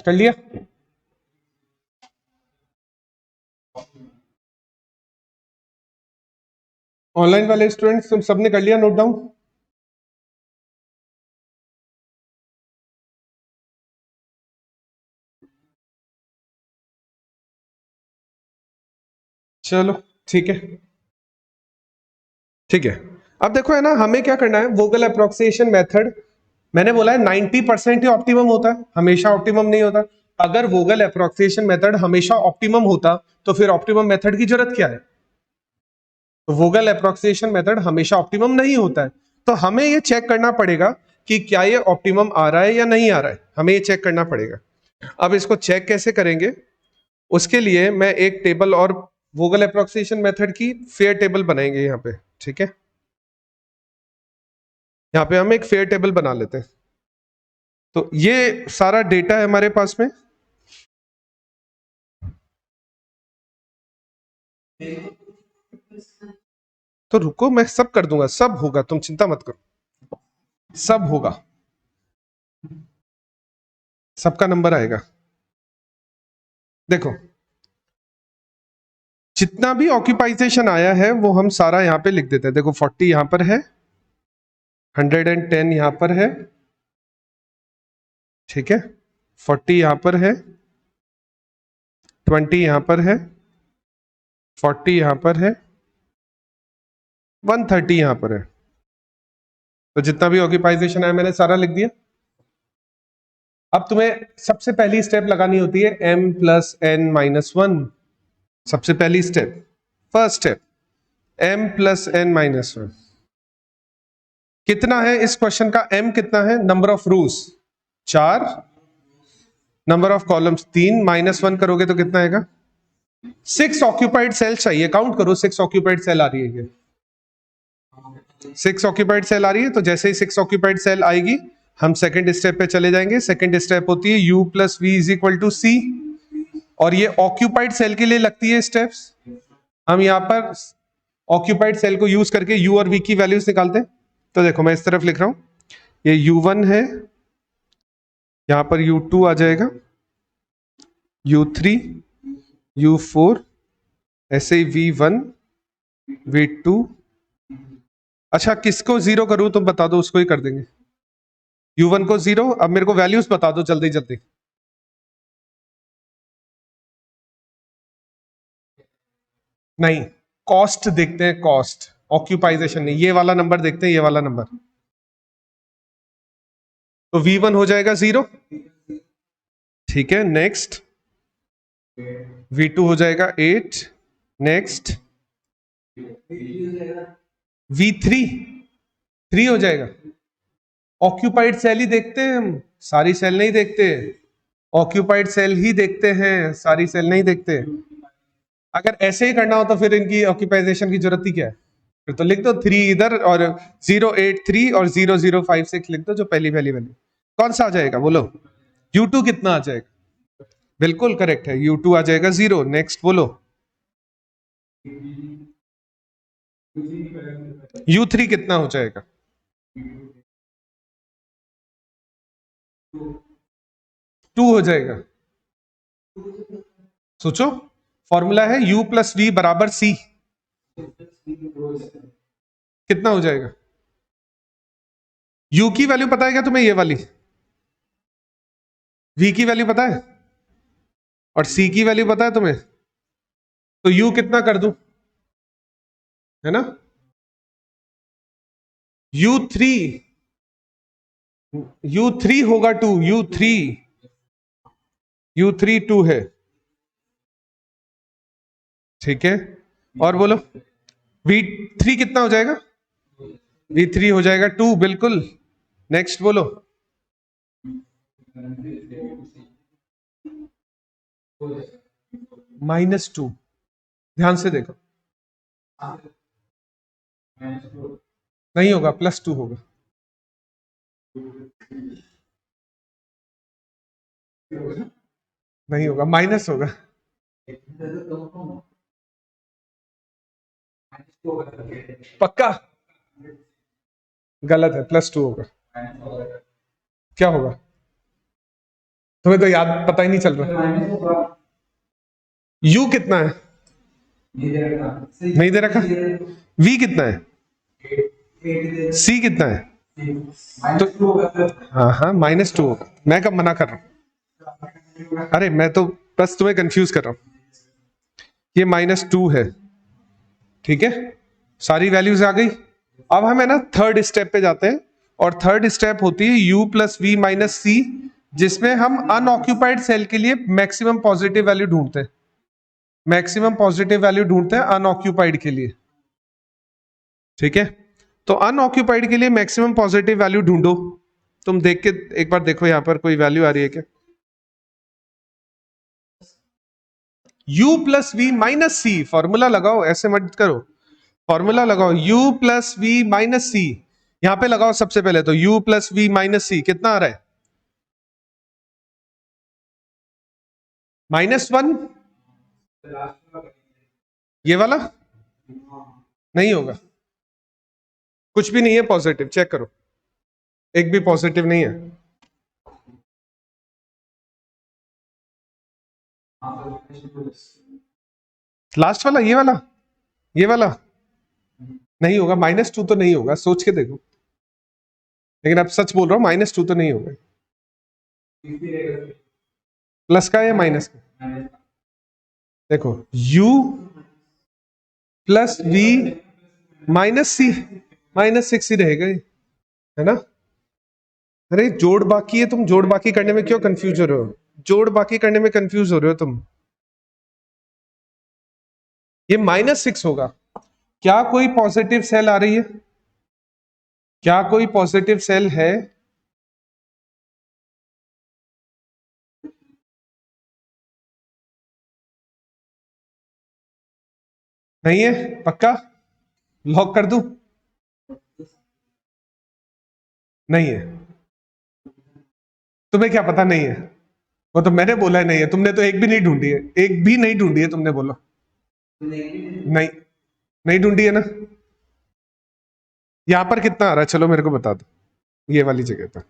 कर लिया? ऑनलाइन वाले स्टूडेंट्स तुम सबने कर लिया नोट डाउन? चलो ठीक है, ठीक है। अब देखो है ना, हमें क्या करना है, वोगल अप्रोक्सिएशन मेथड, मैंने बोला है 90% ही ऑप्टिमम होता है, हमेशा ऑप्टिमम नहीं होता। अगर वोगल अप्रोक्सिएशन मेथड हमेशा ऑप्टिमम होता तो फिर ऑप्टिमम मेथड की जरूरत क्या है? तो वोगल अप्रोक्सिएशन मेथड हमेशा ऑप्टिमम नहीं होता है, तो हमें ये चेक करना पड़ेगा कि क्या ये ऑप्टिमम आ रहा है या नहीं आ रहा है, हमें ये चेक करना पड़ेगा। अब इसको चेक कैसे करेंगे, उसके लिए मैं एक टेबल और वोगल अप्रोक्सिएशन मेथड की फेयर टेबल बनाएंगे यहाँ पे, ठीक है। यहाँ पे हम एक फेयर टेबल बना लेते हैं। तो ये सारा डेटा है हमारे पास में। तो रुको, मैं सब कर दूंगा, सब होगा, तुम चिंता मत करो, सब होगा, सबका नंबर आएगा। देखो, जितना भी ऑक्यूपाइजेशन आया है वो हम सारा यहां पे लिख देते हैं। देखो 40 यहां पर है, 110 यहां पर है, ठीक है, 40 यहां पर है, 20 यहां पर है, 40 यहां पर है, 130 यहां पर है। तो जितना भी ऑक्यूपाइजेशन है मैंने सारा लिख दिया। अब तुम्हें सबसे पहली स्टेप लगानी होती है m+n-1। सबसे पहली स्टेप, फर्स्ट स्टेप, m+n-1। कितना है इस क्वेश्चन का? m कितना है? Number of rose 4, number of columns 3, -1 करोगे तो कितना आएगा? 6 ऑक्यूपाइड सेल चाहिए, काउंट करो, 6 ऑक्यूपाइड सेल आ रही है, 6 ऑक्यूपाइड सेल आ रही है। तो जैसे ही 6 ऑक्यूपाइड सेल आएगी हम सेकंड स्टेप पे चले जाएंगे। सेकंड स्टेप होती है u+v=c, और ये ऑक्यूपाइड सेल के लिए लगती है स्टेप्स। हम यहाँ पर ऑक्यूपाइड सेल को यूज करके u और v की वैल्यूज निकालते हैं। तो देखो मैं इस तरफ लिख रहा हूं, ये u1 है, यहां पर u2 आ जाएगा, u3, u4, ऐसे ही v1, v2। अच्छा, किसको जीरो करूं तुम बता दो, उसको ही कर देंगे, u1 को जीरो। अब मेरे को वैल्यूज बता दो जल्दी जल्दी। नहीं, कॉस्ट देखते हैं, कॉस्ट, ऑक्यूपाइजेशन नहीं, ये वाला नंबर देखते हैं, ये वाला नंबर। तो v1 हो जाएगा 0, ठीक है, नेक्स्ट। v2 हो जाएगा 8, नेक्स्ट। v3 3 हो जाएगा। ऑक्यूपाइड सेल ही देखते हैं हम, सारी सेल नहीं देखते, ऑक्यूपाइड सेल ही देखते हैं, सारी सेल नहीं देखते। अगर ऐसे ही करना हो तो फिर इनकी ऑक्यूपाइजेशन की जरूरत ही क्या है? फिर तो लिख दो 3 इधर और 083 और 0056 लिख दो, जो पहली पहली वैल्यू। कौन सा आ जाएगा बोलो? u2 कितना आ जाएगा? बिल्कुल करेक्ट है, u2 आ जाएगा 0। नेक्स्ट बोलो, u3 कितना हो जाएगा? 2 हो जाएगा। सोचो, फॉर्मूला है u+v = c, कितना हो जाएगा? u की वैल्यू पता है क्या तुम्हें? ये वाली v की वैल्यू पता है और c की वैल्यू पता है तुम्हें? तो u कितना कर दूं, है ना? u3, u3 होगा 2, u3 2 है। ठीक है, और बोलो V3 कितना हो जाएगा? V3 हो जाएगा 2, बिल्कुल। नेक्स्ट बोलो। -2, ध्यान से देखो, नहीं होगा, +2 होगा। नहीं होगा, माइनस होगा। पक्का? गलत है, +2 होगा। क्या होगा? तुम्हें तो याद पता ही नहीं चल रहा। U कितना है? नहीं दे रखा। V कितना है? C कितना है? तो हाँ हाँ, -2 होगा। मैं कब मना कर रहा हूं? अरे मैं तो बस तुम्हें कंफ्यूज कर रहा हूं। ये -2 है, ठीक है, सारी वैल्यूज आ गई। अब हम है ना थर्ड स्टेप पे जाते हैं, और थर्ड स्टेप होती है U + V - C, जिसमें हम अनऑक्यूपाइड सेल के लिए मैक्सिमम पॉजिटिव वैल्यू ढूंढते हैं। मैक्सिमम पॉजिटिव वैल्यू ढूंढते हैं अनऑक्यूपाइड के लिए, ठीक है। तो अनऑक्यूपाइड के लिए मैक्सिमम पॉजिटिव वैल्यू ढूंढो। तुम देख के एक बार देखो यहां पर कोई वैल्यू आ रही है क्या? U + V - C, फॉर्मूला लगाओ, ऐसे मत करो, फॉर्मूला लगाओ। U + V - C, यहां पे लगाओ सबसे पहले तो। U + V - C कितना आ रहा है? -1। ये वाला नहीं होगा, कुछ भी नहीं है पॉजिटिव, चेक करो, एक भी पॉजिटिव नहीं है। लास्ट वाला, ये वाला नहीं होगा। -2 तो नहीं होगा, सोच के देखो। लेकिन अब सच बोल रहा हूं, -2 तो नहीं होगा। प्लस का या माइनस का? देखो, U + V - C, -6 ही रहेगा ये, है ना। अरे जोड़ बाकी है, तुम जोड़ बाकी करने में क्यों कंफ्यूज हो रहे हो? जोड़ बाकी करने में कंफ्यूज हो रहे हो तुम। ये -6 होगा। क्या कोई पॉजिटिव सेल आ रही है? क्या कोई पॉजिटिव सेल है? नहीं है? पक्का लॉक कर दूं? नहीं है। तुम्हें क्या पता नहीं है? वो तो मैंने बोला है नहीं है, तुमने तो एक भी नहीं ढूंढी है, एक भी नहीं ढूंढी है तुमने, बोला नहीं, नहीं ढूंढी है ना। यहां पर कितना आ रहा है, चलो मेरे को बता दो, ये वाली जगह पर।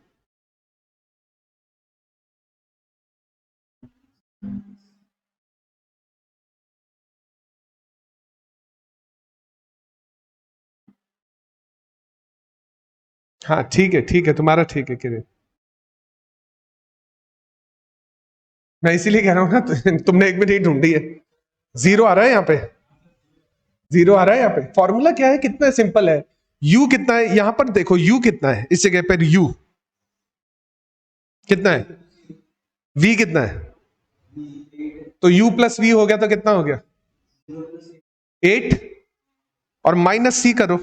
हाँ ठीक है, ठीक है, तुम्हारा ठीक है किरे। मैं इसीलिए कह रहा हूं ना, तुमने एक भी नहीं ढूंढी है। 0 आ रहा है यहाँ पे, 0 आ रहा है यहाँ पे। फॉर्मूला क्या है, कितना सिंपल है। U कितना है यहां पर, देखो U कितना है इस जगह पर, U कितना है, V कितना है, तो U + V हो गया तो कितना हो गया? 8, और -C करो,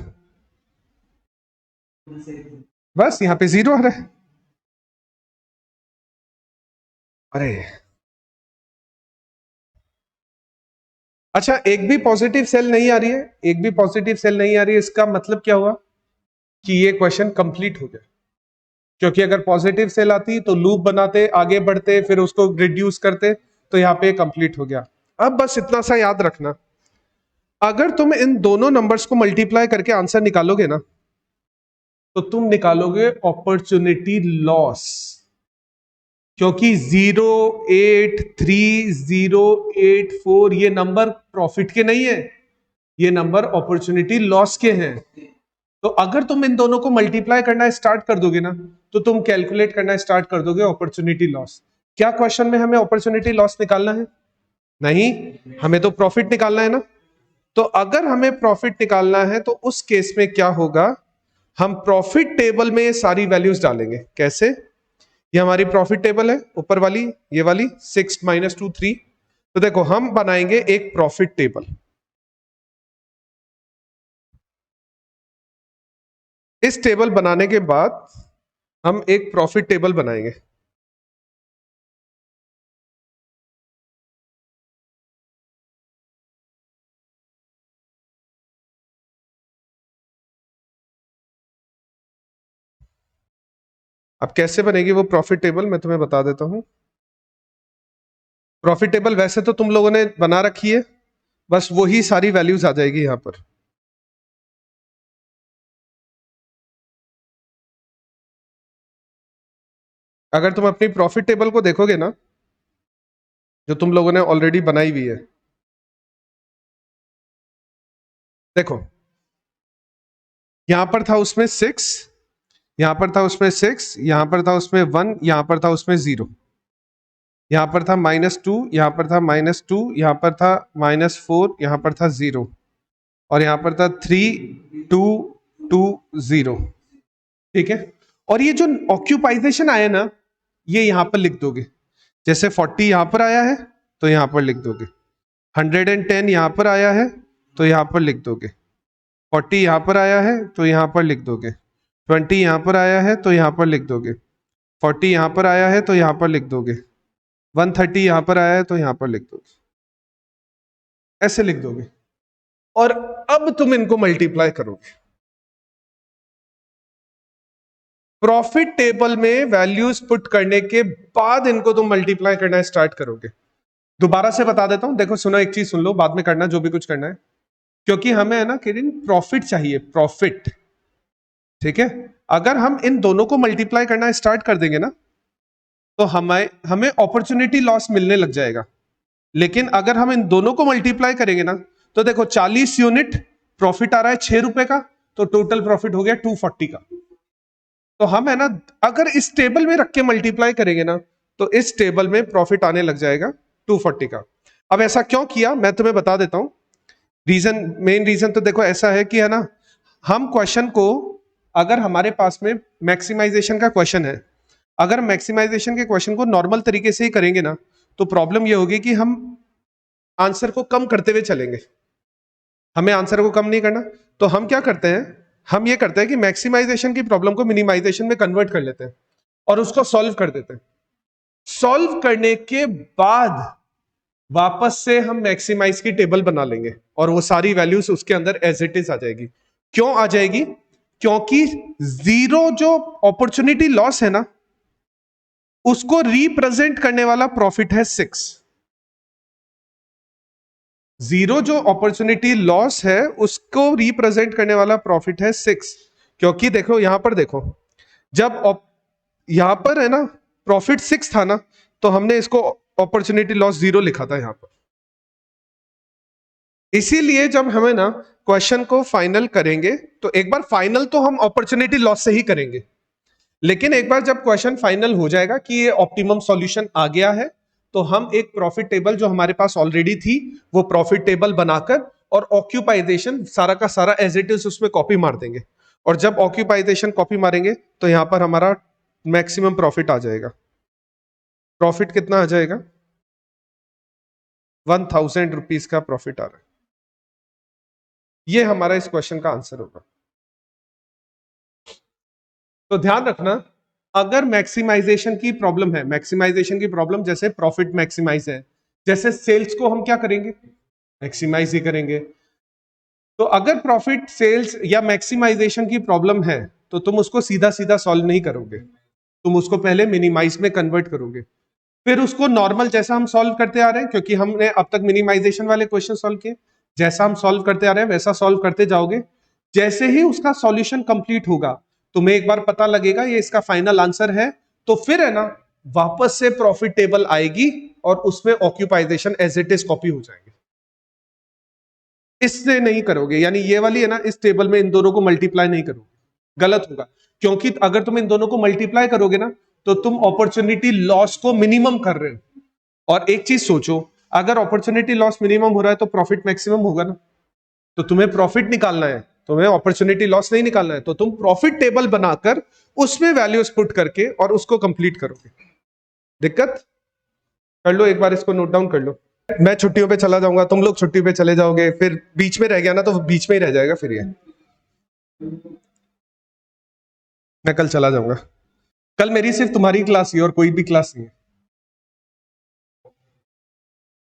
बस यहां पे 0 आ रहा है। अरे अच्छा, एक भी पॉजिटिव सेल नहीं आ रही है, एक भी पॉजिटिव सेल नहीं आ रही है, इसका मतलब क्या हुआ कि ये क्वेश्चन कंप्लीट हो गया। क्योंकि अगर पॉजिटिव सेल आती तो लूप बनाते, आगे बढ़ते, फिर उसको रिड्यूस करते, तो यहाँ पे कंप्लीट हो गया। अब बस इतना सा याद रखना, अगर तुम इन दोनों नंबर्स को मल्टीप्लाई करके आंसर निकालोगे ना, तो तुम निकालोगे अपॉर्चुनिटी लॉस। क्योंकि 083 084 ये नंबर प्रॉफिट के नहीं है, ये नंबर अपॉर्चुनिटी लॉस के हैं। तो अगर तुम इन दोनों को मल्टीप्लाई करना स्टार्ट कर दोगे ना, तो तुम कैलकुलेट करना स्टार्ट कर दोगे अपॉर्चुनिटी लॉस। क्या क्वेश्चन में हमें अपॉर्चुनिटी लॉस निकालना है? नहीं, हमें तो प्रॉफिट निकालना है ना। तो अगर हमें प्रॉफिट निकालना है तो उस केस में क्या होगा, हम प्रॉफिट टेबल में ये सारी वैल्यूज डालेंगे। कैसे? ये हमारी प्रॉफिट टेबल है ऊपर वाली, ये वाली 6 - 2 3। तो देखो हम बनाएंगे एक प्रॉफिट टेबल। इस टेबल बनाने के बाद हम एक प्रॉफिट टेबल बनाएंगे। अब कैसे बनेगी वो प्रॉफिट टेबल मैं तुम्हें बता देता हूं। प्रॉफिट टेबल वैसे तो तुम लोगों ने बना रखी है, बस वही सारी वैल्यूज आ जाएगी यहां पर। अगर तुम अपनी प्रॉफिट टेबल को देखोगे ना, जो तुम लोगों ने ऑलरेडी बनाई हुई है, देखो यहां पर था उसमें 6, यहां पर था उसमें 6, यहां पर था उसमें 1, यहां पर था उसमें 0, यहां पर था -2, यहां पर था -2, यहां पर था -4, यहां पर था 0, और यहां पर था 3, 2, 2, 0। ठीक है। और ये जो ऑक्यूपाइजेशन आया ना, ये यहां पर लिख दोगे। जैसे 40 यहां पर आया है तो यहां पर लिख दोगे, 110 यहां पर आया है तो यहां पर लिख दोगे, 40 यहां पर आया है तो यहां पर लिख दोगे, 20 यहां पर आया है तो यहां पर लिख दोगे, 40 यहां पर आया है तो यहां पर लिख दोगे, 130 यहां पर आया है तो यहां पर लिख दोगे, ऐसे लिख दोगे। और अब तुम इनको मल्टीप्लाई करोगे। प्रॉफिट टेबल में वैल्यूज पुट करने के बाद इनको तुम मल्टीप्लाई करना स्टार्ट करोगे। दोबारा से बता देता हूं, देखो सुनो, एक चीज सुन लो, बाद में करना जो भी कुछ करना है, क्योंकि हमें है ना किरण प्रॉफिट चाहिए, प्रॉफिट। ठीक है। अगर हम इन दोनों को मल्टीप्लाई करना स्टार्ट कर देंगे ना, तो हमें हमें अपॉर्चुनिटी लॉस मिलने लग जाएगा। लेकिन अगर हम इन दोनों को मल्टीप्लाई करेंगे ना, तो देखो 40 यूनिट प्रॉफिट आ रहा है 6 रुपए का, तो टोटल प्रॉफिट हो गया 240 का। तो हम है ना, अगर इस टेबल में रख के मल्टीप्लाई करेंगे ना, तो इस टेबल में प्रॉफिट आने लग जाएगा 240 का। अब ऐसा क्यों किया मैं तुम्हें बता देता हूं। रीजन, मेन रीजन तो देखो ऐसा है कि है ना, हम क्वेश्चन को, अगर हमारे पास में मैक्सिमाइजेशन का क्वेश्चन है, अगर मैक्सिमाइजेशन के क्वेश्चन को नॉर्मल तरीके से ही करेंगे ना, तो प्रॉब्लम ये होगी कि हम आंसर को कम करते हुए चलेंगे। हमें आंसर को कम नहीं करना, तो हम क्या करते हैं, हम ये करते हैं कि मैक्सिमाइजेशन की प्रॉब्लम को मिनिमाइजेशन में कन्वर्ट कर लेते हैं और उसको सॉल्व कर देते हैं। सॉल्व करने के बाद वापस से हम मैक्सिमाइज की टेबल बना लेंगे और वो सारी वैल्यूज उसके अंदर एज इट इज आ जाएगी। क्यों आ जाएगी? क्योंकि जीरो जो अपॉर्चुनिटी लॉस है ना, उसको रिप्रेजेंट करने वाला प्रॉफिट है 6। जीरो जो अपॉर्चुनिटी लॉस है उसको रिप्रेजेंट करने वाला प्रॉफिट है 6। क्योंकि देखो यहां पर देखो, जब यहां पर है ना प्रॉफिट 6 था ना, तो हमने इसको अपॉर्चुनिटी लॉस 0 लिखा था यहां पर। इसीलिए जब हमें ना क्वेश्चन को फाइनल करेंगे, तो एक बार फाइनल तो हम अपॉर्चुनिटी लॉस से ही करेंगे, लेकिन एक बार जब क्वेश्चन फाइनल हो जाएगा कि ये ऑप्टिमम सॉल्यूशन आ गया है, तो हम एक प्रॉफिट टेबल जो हमारे पास ऑलरेडी थी, वो प्रॉफिट टेबल बनाकर और ऑक्यूपाइजेशन सारा का सारा एज इट इज उसमें कॉपी मार देंगे। और जब ऑक्यूपाइजेशन कॉपी मारेंगे तो यहां पर हमारा मैक्सिमम प्रॉफिट आ जाएगा। प्रॉफिट कितना आ जाएगा? 1000 रुपीज का प्रॉफिट आ रहा है। ये हमारा इस क्वेश्चन का आंसर होगा। तो ध्यान रखना, अगर मैक्सिमाइजेशन की प्रॉब्लम है, मैक्सिमाइजेशन की प्रॉब्लम जैसे प्रॉफिट मैक्सिमाइज है, जैसे सेल्स को हम क्या करेंगे? मैक्सिमाइज ही करेंगे। तो अगर प्रॉफिट सेल्स या मैक्सिमाइजेशन की प्रॉब्लम है, तो तुम उसको सीधा सीधा सॉल्व नहीं करोगे, तुम उसको पहले मिनिमाइज में कन्वर्ट करोगे, फिर उसको नॉर्मल जैसा हम सॉल्व करते आ रहे हैं, क्योंकि हमने अब तक मिनिमाइजेशन वाले क्वेश्चन सॉल्व किए, जैसा हम सॉल्व करते आ रहे हैं वैसा सॉल्व करते जाओगे। जैसे ही उसका सॉल्यूशन कंप्लीट होगा, तुम्हें एक बार पता लगेगा ये इसका फाइनल आंसर है, तो फिर है ना वापस से प्रॉफिट टेबल आएगी और उसमें ऑक्यूपाइजेशन एज इट इज कॉपी हो जाएंगे। इससे नहीं करोगे, यानी ये वाली है ना, इस टेबल में इन दोनों को मल्टीप्लाई नहीं करोगे, गलत होगा। क्योंकि अगर तुम इन दोनों को मल्टीप्लाई करोगे ना, तो तुम अपॉर्चुनिटी लॉस को मिनिमम कर रहे हो। और एक चीज सोचो, अगर अपॉर्चुनिटी लॉस मिनिमम हो रहा है तो प्रॉफिट मैक्सिमम होगा ना। तो तुम्हें प्रॉफिट निकालना है, तुम्हें अपॉर्चुनिटी लॉस नहीं निकालना है, तो तुम प्रॉफिट टेबल बनाकर उसमें वैल्यूज पुट करके और उसको कंप्लीट करोगे। दिक्कत? कर लो एक बार, इसको नोट डाउन कर लो। मैं छुट्टियों पे चला जाऊंगा, तुम लोग छुट्टी पे चले जाओगे, फिर बीच में रह गया ना तो बीच में ही रह जाएगा फिर ये। मैं कल चला जाऊंगा, कल मेरी सिर्फ तुम्हारी क्लास ही और कोई भी क्लास नहीं है।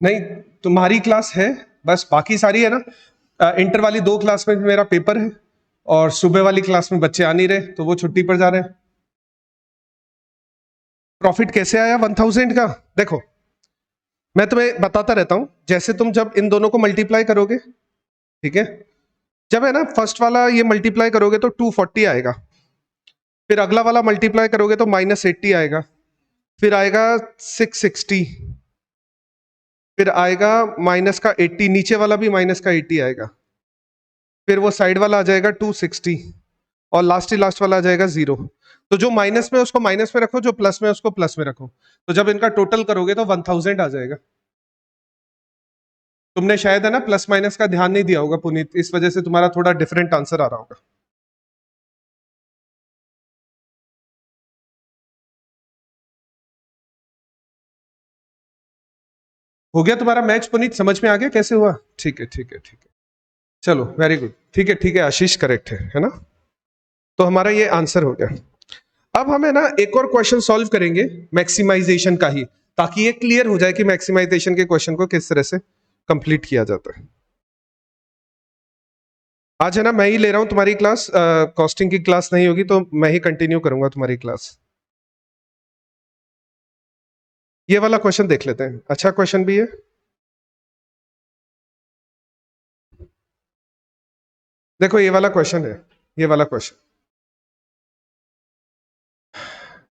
नहीं, तुम्हारी क्लास है बस, बाकी सारी है ना। इंटर वाली 2 क्लास में मेरा पेपर है और सुबह वाली क्लास में बच्चे आ नहीं रहे तो वो छुट्टी पर जा रहे हैं। प्रॉफिट कैसे आया 1000 का? देखो मैं तुम्हें बताता रहता हूं, जैसे तुम जब इन दोनों को मल्टीप्लाई करोगे, ठीक है, जब है ना फर्स्ट वाला ये मल्टीप्लाई करोगे तो 240 आएगा, फिर अगला वाला मल्टीप्लाई करोगे तो -80 आएगा, फिर आएगा 660, फिर आएगा माइनस का 80, नीचे वाला भी माइनस का 80 आएगा, फिर वो साइड वाला आ जाएगा 260 और लास्ट वाला आ जाएगा 0। तो जो माइनस में उसको माइनस में रखो, जो प्लस में उसको प्लस में रखो, तो जब इनका टोटल करोगे तो 1000 आ जाएगा। तुमने शायद है ना प्लस माइनस का ध्यान नहीं दिया होगा पुनीत, इस वजह से तुम्हारा थोड़ा डिफरेंट आंसर आ रहा होगा। हो गया तुम्हारा मैच पुनीत, समझ में आ गया कैसे हुआ? ठीक है ठीक है ठीक है, चलो वेरी गुड, ठीक है आशीष करेक्ट है ना? तो हमारा ये आंसर हो गया। अब हमें ना एक और क्वेश्चन सॉल्व करेंगे मैक्सिमाइजेशन का ही, ताकि ये क्लियर हो जाए कि मैक्सिमाइजेशन के क्वेश्चन को किस तरह से कंप्लीट किया जाता है। आज है ना मैं ही ले रहा हूं तुम्हारी क्लास, कॉस्टिंग की क्लास नहीं होगी तो मैं ही कंटिन्यू करूंगा तुम्हारी क्लास। ये वाला क्वेश्चन देख लेते हैं, अच्छा क्वेश्चन भी है। देखो ये वाला क्वेश्चन है, ये वाला question,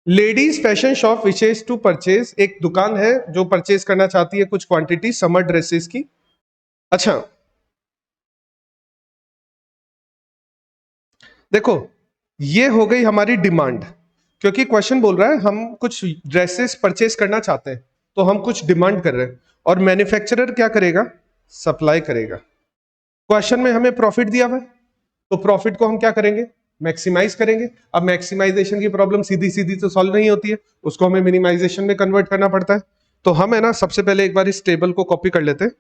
ladies fashion shop wishes to purchase, एक दुकान है जो परचेज करना चाहती है कुछ क्वांटिटी समर ड्रेसेस की। अच्छा देखो ये हो गई हमारी डिमांड, क्योंकि क्वेश्चन बोल रहा है हम कुछ ड्रेसेस परचेज करना चाहते हैं तो हम कुछ डिमांड कर रहे हैं, और मैन्युफैक्चरर क्या करेगा? सप्लाई करेगा। क्वेश्चन में हमें प्रॉफिट दिया हुआ है तो प्रॉफिट को हम क्या करेंगे? मैक्सिमाइज करेंगे। अब मैक्सिमाइजेशन की प्रॉब्लम सीधी सीधी तो सॉल्व नहीं होती है, उसको हमें मिनिमाइजेशन में कन्वर्ट करना पड़ता है। तो हम है ना सबसे पहले एक बार इस टेबल को कॉपी कर लेते हैं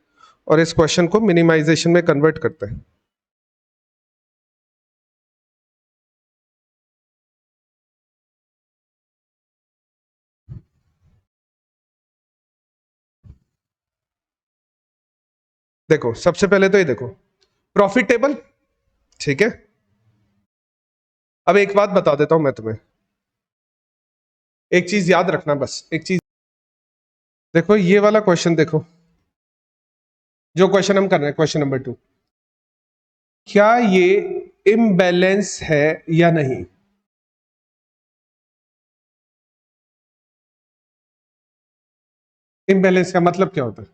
और इस क्वेश्चन को मिनिमाइजेशन में कन्वर्ट करते हैं। देखो सबसे पहले तो ये देखो प्रॉफिट टेबल, ठीक है। अब एक बात बता देता हूं मैं तुम्हें, एक चीज याद रखना, बस एक चीज देखो, ये वाला क्वेश्चन देखो, जो क्वेश्चन हम कर रहे हैं क्वेश्चन नंबर 2, क्या ये इम्बैलेंस है या नहीं? इम्बैलेंस का मतलब क्या होता है?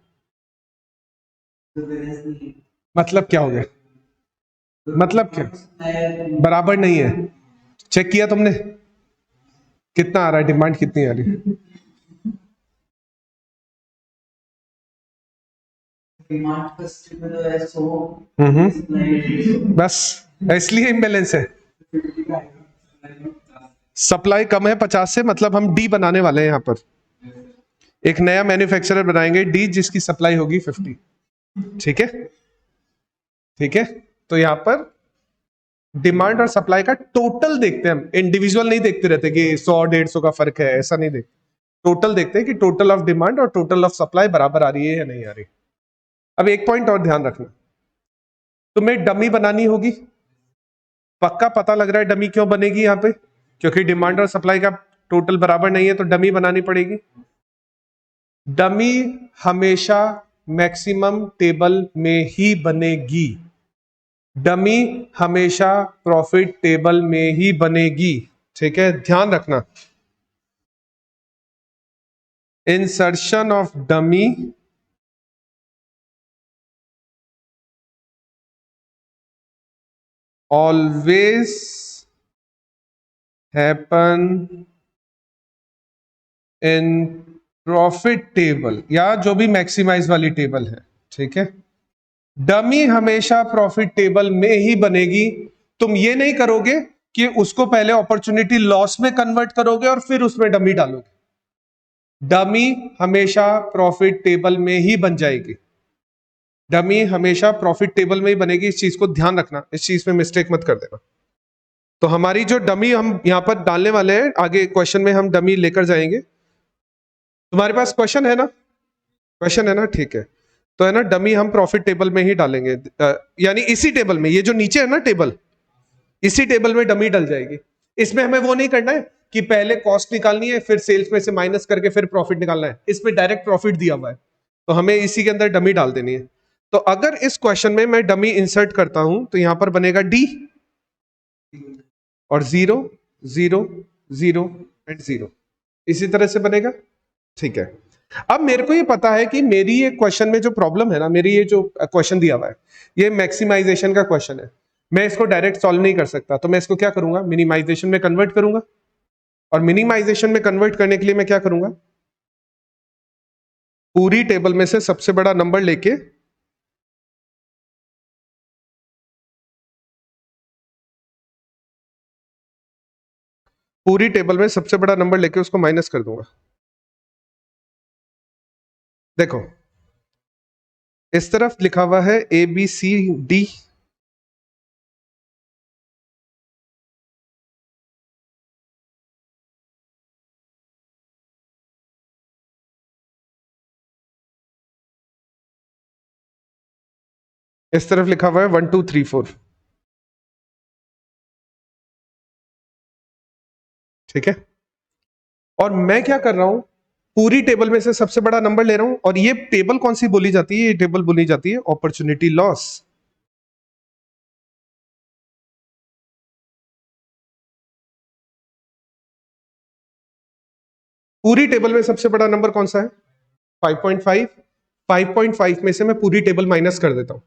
मतलब क्या हो गया? मतलब क्या? बराबर नहीं है। चेक किया तुमने कितना आ रहा है, डिमांड कितनी आ रही है? बस इसलिए इम्बैलेंस है। सप्लाई कम है 50 से, मतलब हम डी बनाने वाले हैं यहां पर, एक नया मैन्युफैक्चरर बनाएंगे डी जिसकी सप्लाई होगी 50, ठीक है ठीक है। तो यहां पर डिमांड और सप्लाई का टोटल देखते हैं हम, इंडिविजुअल नहीं देखते रहते कि 100-150 का फर्क है, ऐसा नहीं देखते, टोटल देखते हैं कि टोटल ऑफ डिमांड और टोटल ऑफ सप्लाई बराबर आ रही है या नहीं आ रही। अब एक पॉइंट और ध्यान रखना, तुम्हें डमी बनानी होगी, पक्का पता लग रहा है डमी क्यों बनेगी यहां पे, क्योंकि डिमांड और सप्लाई का टोटल बराबर नहीं है तो डमी बनानी पड़ेगी। डमी हमेशा मैक्सिमम टेबल में ही बनेगी, डमी हमेशा प्रॉफिट टेबल में ही बनेगी, ठीक है, ध्यान रखना। Insertion of dummy always happen in profit table, या जो भी मैक्सिमाइज वाली टेबल है, ठीक है। डमी हमेशा प्रॉफिट टेबल में ही बनेगी। तुम ये नहीं करोगे कि उसको पहले अपॉर्चुनिटी लॉस में कन्वर्ट करोगे और फिर उसमें डमी डालोगे, डमी हमेशा प्रॉफिट टेबल में ही बन जाएगी, डमी हमेशा प्रॉफिट टेबल में ही बनेगी, इस चीज को ध्यान रखना, इस चीज में मिस्टेक मत कर देना। तो हमारी जो डमी हम यहां पर डालने वाले हैं, आगे क्वेश्चन में हम डमी लेकर जाएंगे। तुम्हारे पास क्वेश्चन है ना, क्वेश्चन है ना, ठीक है। तो है ना, डमी हम प्रॉफिट टेबल में ही डालेंगे, यानी इसी टेबल में, ये जो नीचे है ना टेबल, इसी टेबल में डमी डल जाएगी। इसमें हमें वो नहीं करना है कि पहले कॉस्ट निकालनी है फिर सेल्स में से माइनस करके फिर प्रॉफिट निकालना है, इसमें डायरेक्ट प्रॉफिट दिया हुआ है, तो हमें इसी के अंदर डमी डाल देनी है। तो अगर इस क्वेश्चन में मैं डमी इंसर्ट करता हूं तो यहां पर बनेगा डी और 0 0 0 एंड 0, इसी तरह से बनेगा, ठीक है। अब मेरे को ये पता है कि मेरी ये क्वेश्चन में जो प्रॉब्लम है ना, मेरी ये जो क्वेश्चन दिया हुआ है ये मैक्सिमाइजेशन का क्वेश्चन है, मैं इसको डायरेक्ट सॉल्व नहीं कर सकता, तो मैं इसको क्या करूंगा, मिनिमाइजेशन में कन्वर्ट करूंगा। और मिनिमाइजेशन में कन्वर्ट करने के लिए मैं क्या करूंगा, पूरी टेबल में से सबसे बड़ा नंबर लेके पूरी टेबल में सबसे बड़ा नंबर लेके उसको माइनस कर दूंगा। देखो इस तरफ लिखा हुआ है ए बी सी डी, इस तरफ लिखा हुआ है 1 2 3 4, ठीक है। और मैं क्या कर रहा हूं, पूरी टेबल में से सबसे बड़ा नंबर ले रहा हूं, और ये टेबल कौन सी बोली जाती है, ये टेबल बोली जाती है अपॉर्चुनिटी लॉस। पूरी टेबल में सबसे बड़ा नंबर कौन सा है, 5.5। 5.5 में से मैं पूरी टेबल माइनस कर देता हूं,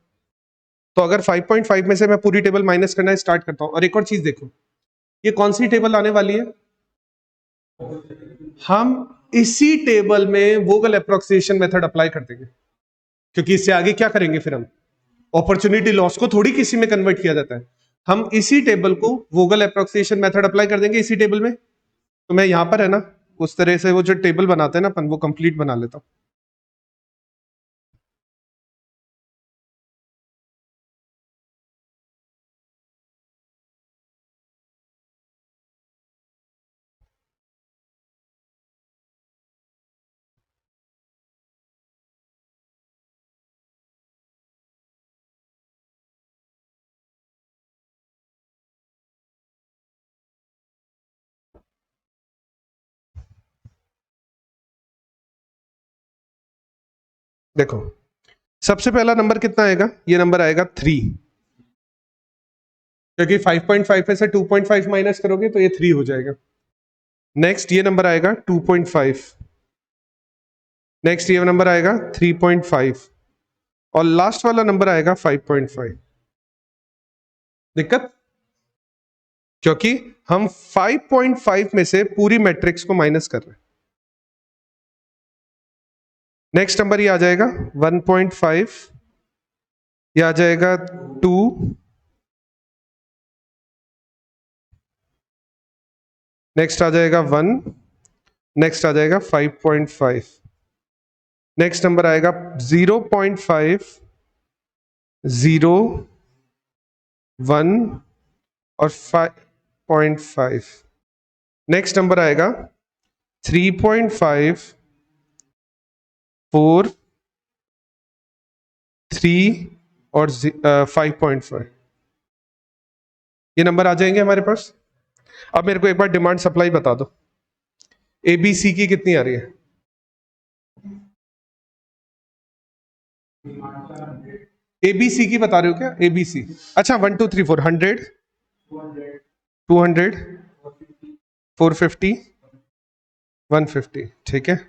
तो अगर 5.5 में से मैं पूरी टेबल माइनस करना स्टार्ट करता हूं, और एक और चीज देखो, ये कौन सी टेबल आने वाली है, हम इसी टेबल में वोगल अप्रोक्सिएशन मेथड अप्लाई कर देंगे, क्योंकि इससे आगे क्या करेंगे फिर हम, अपॉर्चुनिटी लॉस को थोड़ी किसी में कन्वर्ट किया जाता है, हम इसी टेबल को वोगल अप्रोक्सिएशन मेथड अप्लाई कर देंगे इसी टेबल में। तो मैं यहां पर है ना, उस तरह से वो जो टेबल बनाते हैं ना अपन, वो कंप्लीट बना लेता हूं। देखो सबसे पहला नंबर कितना आएगा, ये नंबर आएगा 3, क्योंकि 5.5 में से 2.5 माइनस करोगे तो ये 3 हो जाएगा। नेक्स्ट ये नंबर आएगा 2.5, नेक्स्ट ये नंबर आएगा 3.5, और लास्ट वाला नंबर आएगा 5.5। दिक्कत, क्योंकि हम 5.5 में से पूरी मैट्रिक्स को माइनस कर रहे हैं। नेक्स्ट नंबर ये आ जाएगा 1.5, ये आ जाएगा 2, नेक्स्ट आ जाएगा 1, नेक्स्ट आ जाएगा 5.5, नेक्स्ट नंबर आएगा 0.5, 0, 1 और 5.5, नेक्स्ट नंबर आएगा 3.5, 4, 3 और 5.5, ये नंबर आ जाएंगे हमारे पास। अब मेरे को एक बार डिमांड सप्लाई बता दो, एबीसी की कितनी आ रही है, एबीसी की बता रहे हो क्या, एबीसी, अच्छा 1 2 3 4, 100, 200, 450, 150, ठीक है।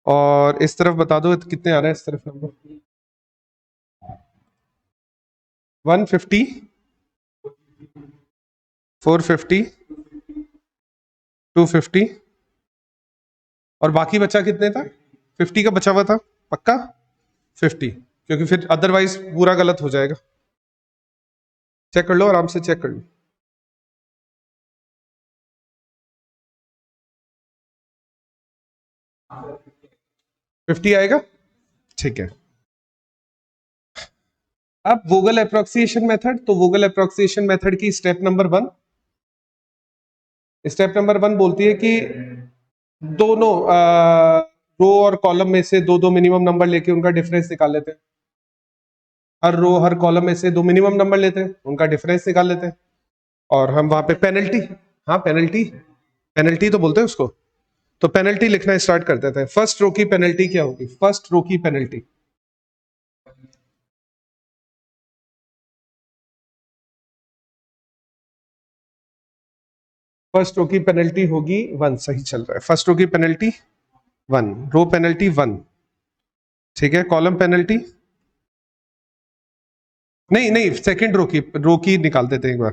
और इस तरफ बता दो कितने आ रहे हैं, इस तरफ नंबर 150, 450, 250, और बाकी बचा कितने था, 50 का बचा हुआ था पक्का, 50, क्योंकि फिर अदरवाइज पूरा गलत हो जाएगा। चेक कर लो, आराम से चेक कर लो। 50 आएगा, ठीक है। अब वोगल अप्रोक्सिएशन मेथड, तो वोगल अप्रोक्सिएशन मेथड की स्टेप नंबर 1 बोलती है कि दोनों रो और कॉलम में से दो दो मिनिमम नंबर लेके उनका डिफरेंस निकाल लेते हैं। हर रो हर कॉलम में से दो मिनिमम नंबर लेते हैं, उनका डिफरेंस निकाल लेते हैं, और हम वहां पे पेनल्टी, हाँ पेनल्टी, पेनल्टी तो बोलते हैं उसको, तो पेनल्टी लिखना स्टार्ट कर देते हैं। फर्स्ट रो की पेनल्टी क्या होगी? फर्स्ट रो की पेनल्टी, फर्स्ट रो की पेनल्टी होगी 1, सही चल रहा है। फर्स्ट रो की पेनल्टी 1, रो पेनल्टी 1, ठीक है। कॉलम पेनल्टी नहीं नहीं, सेकंड रो की निकाल देते हैं एक बार।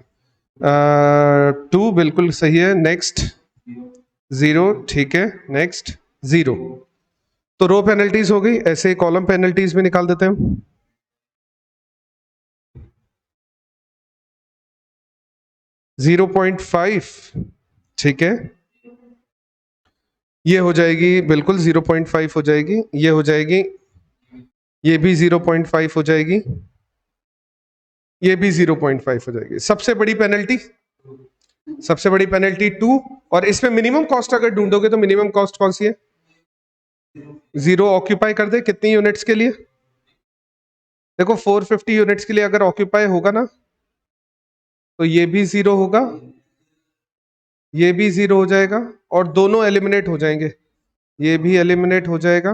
2 बिल्कुल सही है। नेक्स्ट 0, ठीक है। नेक्स्ट 0, तो रो पेनल्टीज हो गई। ऐसे कॉलम पेनल्टीज भी निकाल देते हैं। 0.5, ठीक है। ये हो जाएगी, बिल्कुल 0.5 हो जाएगी। ये हो जाएगी, ये भी 0.5 हो जाएगी, ये भी 0.5 हो जाएगी। सबसे बड़ी पेनल्टी, सबसे बड़ी पेनल्टी 2, और इसमें मिनिमम कॉस्ट अगर ढूंढोगे तो मिनिमम कॉस्ट कौन सी है? 0 ऑक्यूपाई कर दे कितनी यूनिट्स के लिए? देखो 450 यूनिट्स के लिए अगर ऑक्यूपाई होगा ना, तो ये भी 0 होगा, ये भी 0 हो जाएगा, और दोनों एलिमिनेट हो जाएंगे। ये भी एलिमिनेट हो जाएगा,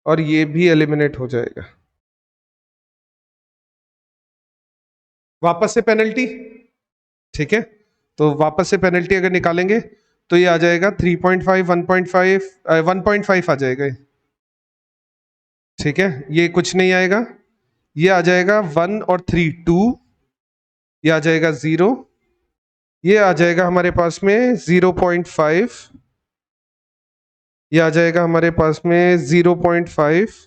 और ये भी एलिमिनेट हो जाएगा। वापस से पेनल्टी, ठीक है। तो वापस से पेनल्टी अगर निकालेंगे तो ये आ जाएगा 3.5, 1.5, 1.5 आ जाएगा, ठीक है। ये कुछ नहीं आएगा, ये आ जाएगा 1 और 3 2, ये आ जाएगा 0, ये आ जाएगा हमारे पास में 0.5, ये आ जाएगा हमारे पास में 0.5,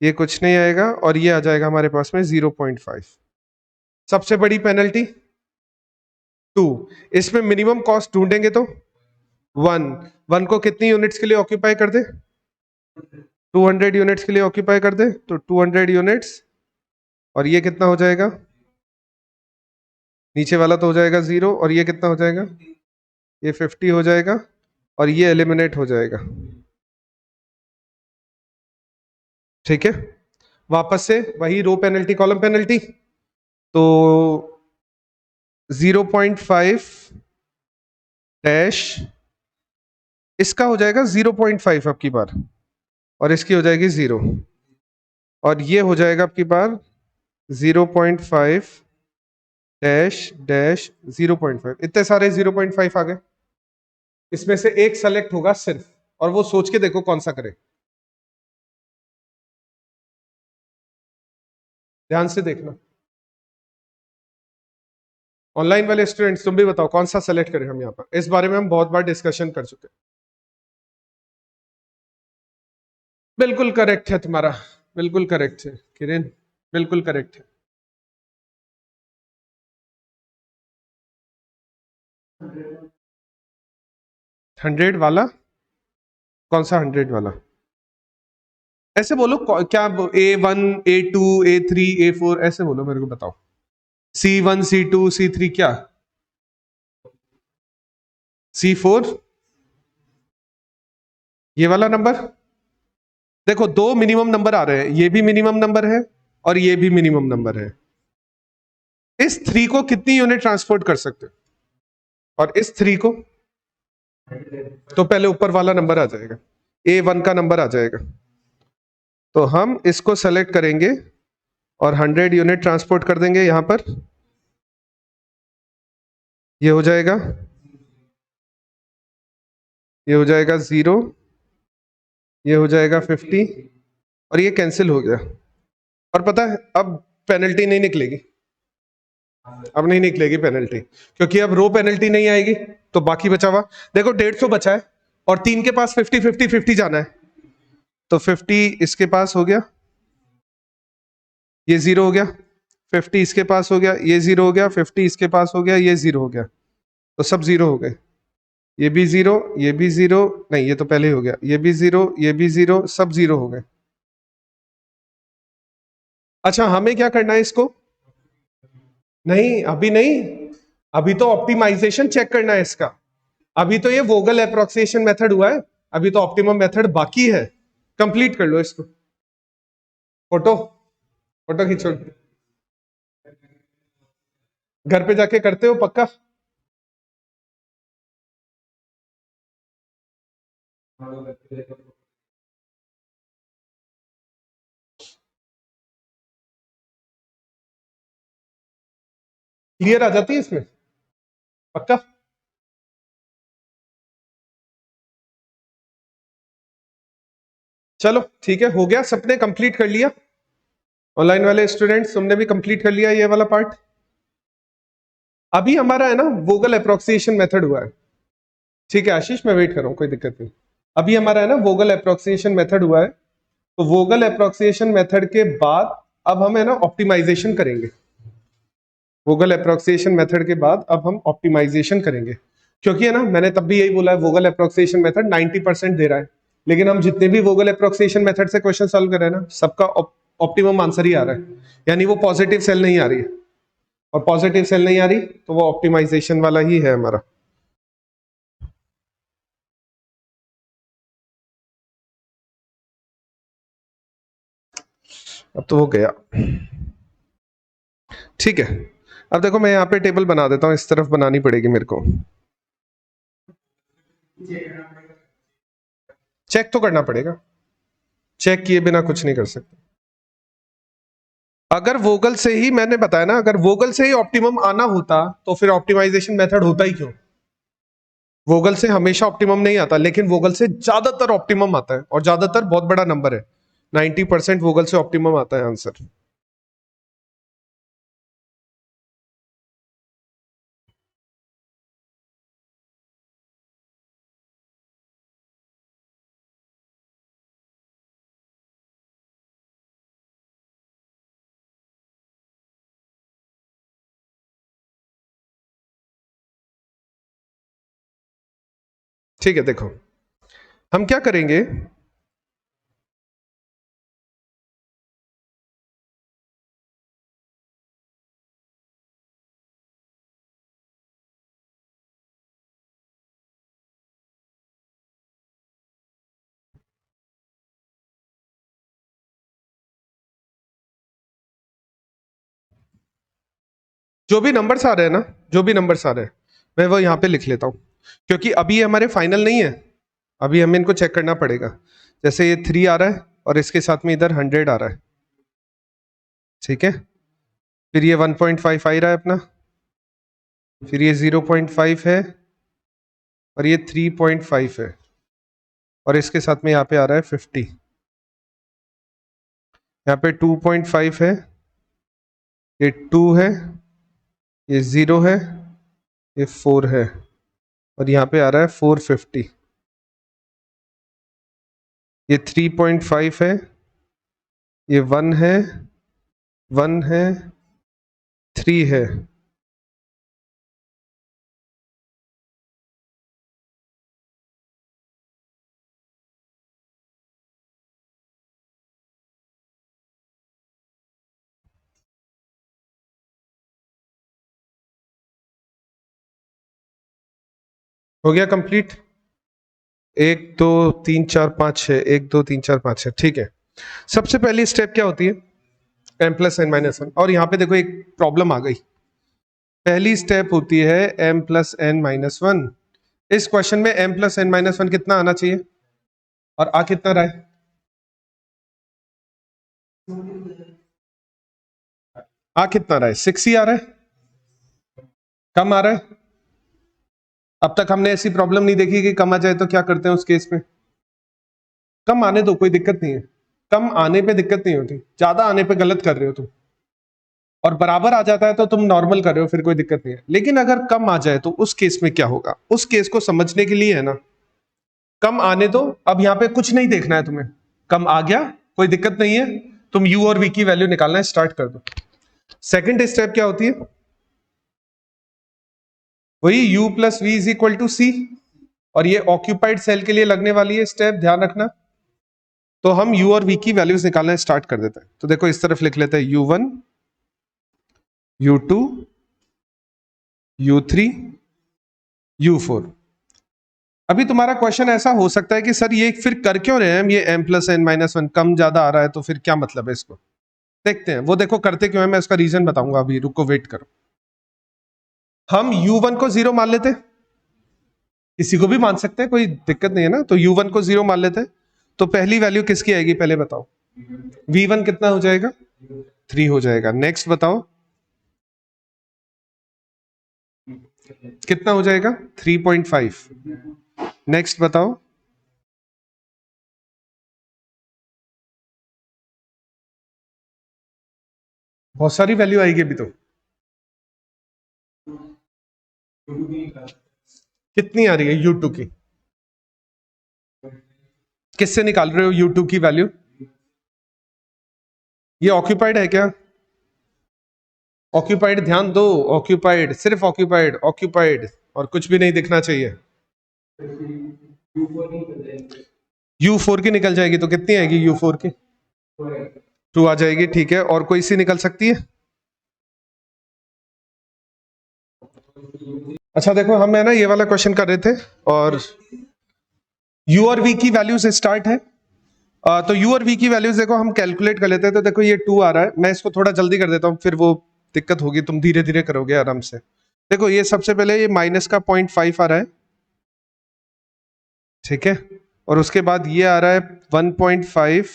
ये कुछ नहीं आएगा, और ये आ जाएगा हमारे पास में 0.5। सबसे बड़ी पेनल्टी 2। इसमें मिनिमम कॉस्ट ढूंढेंगे तो 1 को कितनी यूनिट्स के लिए ऑक्यूपाई कर दे? 200 यूनिट्स के लिए ऑक्यूपाई कर दे, तो 200 यूनिट्स, और ये कितना हो जाएगा? नीचे वाला तो हो जाएगा 0, और ये कितना हो जाएगा? ये 50 हो जाएगा, और ये एलिमिनेट हो जाएगा, ठीक है। वापस से वही रो पेनल्टी कॉलम पेनल्टी, तो 0.5 डैश, इसका हो जाएगा 0.5 अब की बार, और इसकी हो जाएगी 0, और ये हो जाएगा अब की बार 0.5 डैश डैश 0.5। इतने सारे 0.5 आ गए, इसमें से एक सेलेक्ट होगा सिर्फ, और वो सोच के देखो कौन सा करे, ध्यान से देखना। ऑनलाइन वाले स्टूडेंट्स तुम भी बताओ कौन सा सेलेक्ट करें हम यहाँ पर। इस बारे में हम बहुत बार डिस्कशन कर चुके हैं। बिल्कुल करेक्ट है तुम्हारा, बिल्कुल करेक्ट है किरण, बिल्कुल करेक्ट है। 100 वाला, कौन सा 100 वाला? ऐसे बोलो क्या, A1 A2 A3 A4 ऐसे बोलो, मेरे को बताओ। C1 C2 C3 क्या? C4, ये वाला नंबर। देखो दो मिनिमम नंबर आ रहे हैं, ये भी मिनिमम नंबर है और ये भी मिनिमम नंबर है। इस 3 को कितनी यूनिट ट्रांसपोर्ट कर सकते हो? और इस 3 को, तो पहले ऊपर वाला नंबर आ जाएगा, A1 का नंबर आ जाएगा, तो हम इसको सेलेक्ट करेंगे और 100 यूनिट ट्रांसपोर्ट कर देंगे यहां पर। ये हो जाएगा, ये हो जाएगा 0, ये हो जाएगा 50, और ये कैंसिल हो गया। और पता है अब पेनल्टी नहीं निकलेगी, अब नहीं निकलेगी पेनल्टी, क्योंकि अब रो पेनल्टी नहीं आएगी, तो बाकी बचा हुआ देखो 150 बचा है, और 3 के पास 50 50 50 जाना है, तो 50 इसके पास हो गया, ये 0 हो गया, 50 इसके पास हो गया, ये 0 हो गया, 50 इसके पास हो गया, ये 0 हो गया, तो सब 0 हो गए। ये भी जीरो, ये भी जीरो, नहीं ये तो पहले ही हो गया, ये भी जीरो, ये भी जीरो, सब जीरो हो गए। अच्छा हमें क्या करना है इसको, नहीं अभी नहीं, अभी तो ऑप्टिमाइजेशन चेक करना है इसका। अभी तो ये वोगल अप्रोक्सिएशन मेथड हुआ है, अभी तो ऑप्टिमम मेथड बाकी है। कंप्लीट कर लो इसको। फोटो, फोटो खींचो, घर पे जाके करते हो पक्का? क्लियर आ जाती है इसमें पक्का? चलो ठीक है, हो गया, सबने कंप्लीट कर लिया? ऑनलाइन वाले स्टूडेंट्स तुमने भी कंप्लीट कर लिया ये वाला पार्ट? अभी हमारा है ना वोगल अप्रोक्सिएशन मेथड हुआ है, ठीक है आशीष मैं वेट कर रहा हूं, कोई दिक्कत नहीं। अभी हमारा है ना वोगल अप्रोक्सिएशन मेथड हुआ है, तो वोगल अप्रोक्सिएशन मेथड के बाद अब हम है ना ऑप्टिमाइजेशन करेंगे। वोगल अप्रोक्सिएशन मेथड के बाद अब हम ऑप्टिमाइजेशन करेंगे, क्योंकि है ना मैंने तब भी यही बोला है वोगल अप्रोक्सिएशन मेथड 90% दे रहा है, लेकिन हम जितने भी वोगल अप्रोक्सिएशन मेथड से क्वेश्चन सॉल्व कर रहे हैं ना, सबका ऑप्टिमम आंसर ही आ रहा है, यानी वो पॉजिटिव सेल नहीं आ रही है, और पॉजिटिव सेल नहीं आ रही तो वो ऑप्टिमाइजेशन वाला ही है हमारा। अब तो हो गया, ठीक है। अब देखो मैं यहाँ पे टेबल बना देता हूँ, इस तरफ बनानी पड़ेगी मेरे को, चेक तो करना पड़ेगा, चेक किए बिना कुछ नहीं कर सकते। अगर वोगल से ही, मैंने बताया ना, अगर वोगल से ही ऑप्टिमम आना होता तो फिर ऑप्टिमाइजेशन मेथड होता ही क्यों? वोगल से हमेशा ऑप्टिमम नहीं आता, लेकिन वोगल से ज्यादातर ऑप्टिमम आता है, और ज्यादातर बहुत बड़ा नंबर है, 90% वोगल से ऑप्टिमम आता है आंसर। ठीक है देखो हम क्या करेंगे, जो भी नंबर्स आ रहे हैं ना, जो भी नंबर्स आ रहे हैं मैं वो यहाँ पे लिख लेता हूँ, क्योंकि अभी ये हमारे फाइनल नहीं है, अभी हमें इनको चेक करना पड़ेगा। जैसे ये 3 आ रहा है और इसके साथ में इधर 100 आ रहा है, ठीक है, फिर ये 1.5 आ रहा है अपना, फिर ये 0.5 है, और ये 3.5 है, और इसके साथ में यहाँ पे आ रहा है 50, यहाँ पे 2.5 है, ये 2 है, ये 0 है, ये 4 है, और यहाँ पे आ रहा है 450, ये 3.5 है, ये 1 है, 1 है, 3 है, हो गया कंप्लीट। 1 2 3 4 5 6, 1 2 3 4 5 6, ठीक है। सबसे पहली स्टेप क्या होती है, m+n-1, और यहाँ पे देखो एक प्रॉब्लम आ गई, पहली स्टेप होती है m+n-1। इस क्वेश्चन में m+n-1 कितना आना चाहिए, और आ कितना रहा है? आ कितना रहा है? 6 ही आ रहा है, कम आ रहा है? अब तक हमने ऐसी प्रॉब्लम नहीं देखी कि कम आ जाए तो क्या करते हैं उस केस में? कम आने दो, कोई दिक्कत नहीं है, कम आने पे दिक्कत नहीं होती, ज्यादा आने पे गलत कर रहे हो तुम, और बराबर आ जाता है तो तुम नॉर्मल कर रहे हो, फिर कोई दिक्कत नहीं है। लेकिन अगर कम आ जाए तो उस केस में क्या होगा, उस केस को समझने के लिए है ना, कम आने दो, अब यहां पे कुछ नहीं देखना है तुम्हें, कम आ गया कोई दिक्कत नहीं है, तुम u और v की वैल्यू निकालना है स्टार्ट कर दो। सेकंड स्टेप क्या होती है, वही u + v = c, और ये ऑक्यूपाइड सेल के लिए लगने वाली है स्टेप, ध्यान रखना। तो हम U और V की वैल्यूज निकालना स्टार्ट कर देते हैं। तो देखो इस तरफ लिख लेते हैं U1, U2, U3, U4। अभी तुम्हारा क्वेश्चन ऐसा हो सकता है कि सर ये फिर कर क्यों रहे हैं हम, ये m+n-1 कम ज्यादा आ रहा है तो फिर क्या मतलब है इसको, देखते हैं। वो देखो करते क्यों है, मैं उसका रीजन बताऊंगा अभी, रुको वेट करो। हम U1 को 0 मान लेते, किसी को भी मान सकते हैं, कोई दिक्कत नहीं है ना। तो U1 को 0 मान लेते, तो पहली वैल्यू किसकी आएगी पहले बताओ। V1 कितना हो जाएगा, 3 हो जाएगा। नेक्स्ट बताओ कितना हो जाएगा, 3.5। नेक्स्ट बताओ बहुत सारी वैल्यू आएगी अभी तो। कितनी आ रही है U2 की, किससे निकाल रहे हो U2 की वैल्यू, ये ऑक्यूपाइड है क्या, ऑक्यूपाइड ध्यान दो, ऑक्यूपाइड, सिर्फ ऑक्यूपाइड, ऑक्यूपाइड और कुछ भी नहीं दिखना चाहिए। U4 की निकल जाएगी तो कितनी आएगी U4 की, 2 आ जाएगी, ठीक है। और कोई सी निकल सकती है। अच्छा देखो हम है ना ये वाला क्वेश्चन कर रहे थे और U और V की वैल्यूज स्टार्ट है। तो U और V की वैल्यूज देखो हम कैलकुलेट कर लेते हैं। तो देखो ये 2 आ रहा है, मैं इसको थोड़ा जल्दी कर देता हूँ, फिर वो दिक्कत होगी, तुम धीरे धीरे करोगे आराम से। देखो ये सबसे पहले ये माइनस का 0.5 आ रहा है, ठीक है। और उसके बाद ये आ रहा है 1.5।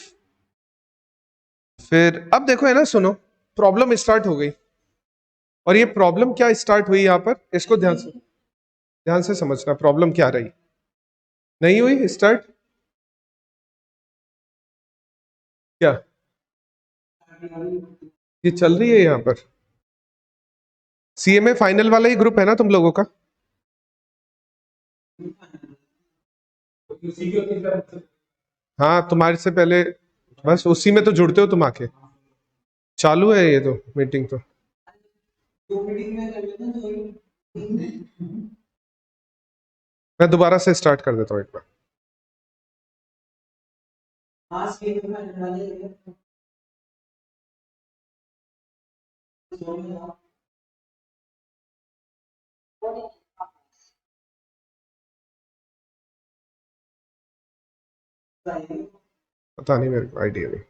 फिर अब देखो है ना, सुनो, प्रॉब्लम स्टार्ट हो गई। और ये प्रॉब्लम क्या स्टार्ट हुई यहाँ पर, इसको ध्यान से समझना, प्रॉब्लम क्या रही, नहीं हुई स्टार्ट क्या, ये चल रही है यहाँ पर। CMA फाइनल वाला ही ग्रुप है ना तुम लोगों का, हाँ तुम्हारे से पहले, बस उसी में तो जुड़ते हो तुम आके। चालू है ये तो मीटिंग तो। मैं दोबारा से स्टार्ट कर देता हूँ एक बार। पता नहीं, मेरे को आइडिया नहीं।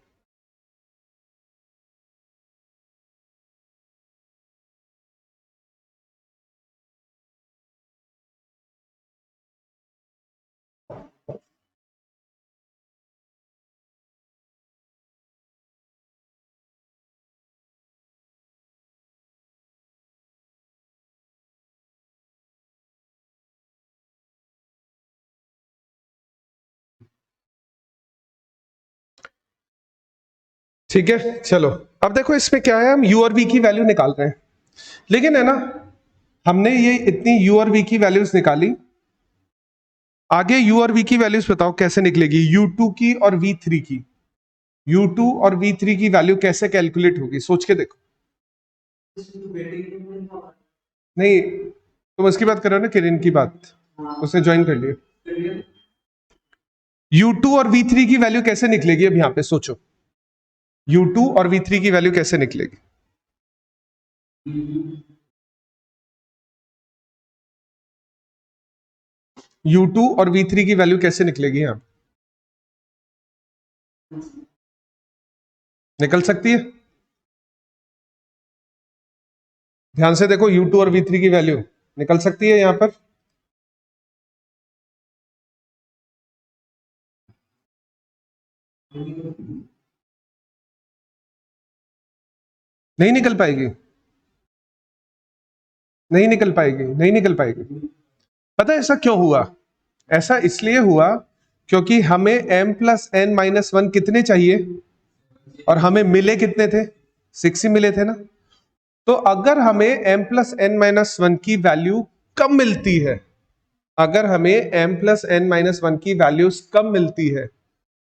ठीक है चलो, अब देखो इसमें क्या है, हम U और V की वैल्यू निकाल रहे हैं, लेकिन है ना हमने ये इतनी U और V की वैल्यूज निकाली, आगे U और V की वैल्यूज बताओ कैसे निकलेगी, U2 की और V3 की। U2 और V3 की वैल्यू कैसे कैलकुलेट होगी, सोच के देखो। नहीं तुम उसकी बात कर रहे हो ना, किरण की बात, उसने ज्वाइन कर लिया। U2 और V3 की वैल्यू कैसे निकलेगी, अब यहां पे सोचो, U2 और V3 की वैल्यू कैसे निकलेगी। U2 और V3 की वैल्यू कैसे निकलेगी, यहां निकल सकती है, ध्यान से देखो, U2 और V3 की वैल्यू निकल सकती है यहां पर। नहीं निकल पाएगी, नहीं निकल पाएगी, नहीं निकल पाएगी। पता है ऐसा क्यों हुआ, ऐसा इसलिए हुआ क्योंकि हमें m+n-1 कितने चाहिए और हमें मिले कितने थे, 6 ही मिले थे ना। तो अगर हमें m+n-1 की वैल्यू कम मिलती है, अगर हमें m+n-1 की वैल्यूज कम मिलती है,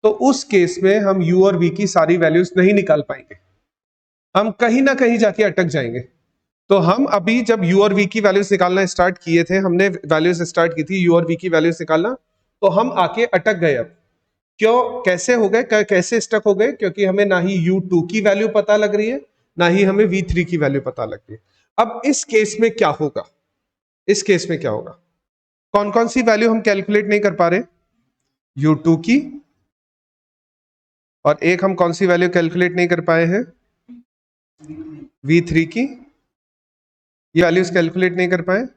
तो उस केस में हम U और V की सारी वैल्यूज नहीं निकाल पाएंगे, हम कहीं ना कहीं जाके अटक जाएंगे। तो हम अभी जब u और v की वैल्यूज निकालना स्टार्ट किए थे, हमने वैल्यूज स्टार्ट की थी u और v की वैल्यूज निकालना, तो हम आके अटक गए। अब क्यों, कैसे हो गए, कैसे स्टक हो गए? क्योंकि हमें ना ही u2 की वैल्यू पता लग रही है, ना ही हमें v3 की वैल्यू पता लग रही है। अब इस केस में क्या होगा, इस केस में क्या होगा? कौन कौन सी वैल्यू हम कैलकुलेट नहीं कर पा रहे? u2 की, और एक हम कौन सी वैल्यू कैलकुलेट नहीं कर पाए हैं? v3 की। ये वैल्यूज कैलकुलेट नहीं कर पाए।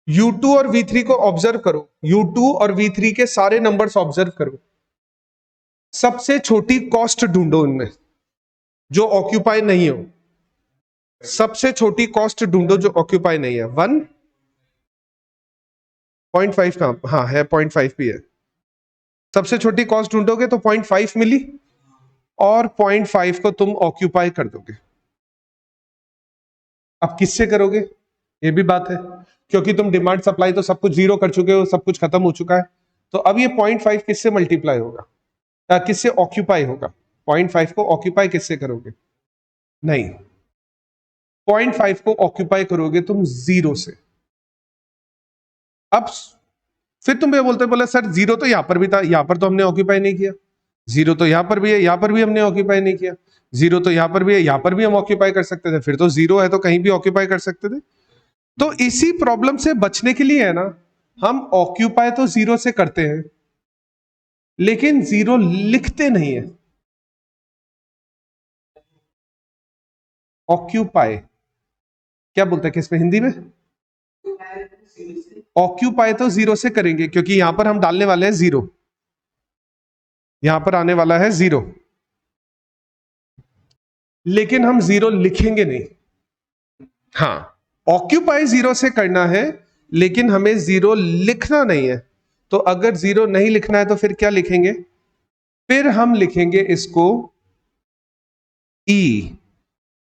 u2 और v3 को ऑब्जर्व करो, u2 और v3 के सारे नंबर्स ऑब्जर्व करो। सबसे छोटी कॉस्ट ढूंढो इनमें जो ऑक्यूपाई नहीं हो। सबसे छोटी कॉस्ट ढूंढो जो ऑक्यूपाई नहीं है। 1.5 का, हाँ है, 0.5 भी है। सबसे छोटी कॉस्ट ढूंढोगे तो 0.5 मिली, और 0.5 को तुम ऑक्यूपाई कर दोगे। अब किससे करोगे, ये भी बात है, क्योंकि तुम डिमांड सप्लाई तो सब कुछ जीरो कर चुके हो, सब कुछ खत्म हो चुका है। तो अब ये 0.5 किससे मल्टीप्लाई होगा, किससे ऑक्यूपाई होगा? 0.5 को ऑक्यूपाई किससे करोगे? नहीं, 0.5 को ऑक्यूपाई करोगे तुम जीरो से। अब फिर तुम ये बोले सर जीरो तो यहां पर भी था, यहां पर तो हमने ऑक्यूपाई नहीं किया। जीरो तो यहां पर भी है, यहां पर भी हमने ऑक्यूपाई नहीं किया। जीरो तो यहां पर भी है, यहां पर भी हम ऑक्यूपाई कर सकते थे। फिर तो जीरो है तो कहीं भी ऑक्यूपाई कर सकते थे। तो इसी प्रॉब्लम से बचने के लिए है ना, हम ऑक्यूपाई तो जीरो से करते हैं, लेकिन जीरो लिखते नहीं है। ऑक्यूपाई क्या बोलते हैं किसमें, हिंदी में? ऑक्यूपाई तो जीरो से करेंगे, क्योंकि यहां पर हम डालने वाले हैं जीरो, यहां पर आने वाला है जीरो, लेकिन हम जीरो लिखेंगे नहीं। हाँ, ऑक्यूपाई जीरो से करना है, लेकिन हमें जीरो लिखना नहीं है। तो अगर जीरो नहीं लिखना है तो फिर क्या लिखेंगे? फिर हम लिखेंगे इसको ई।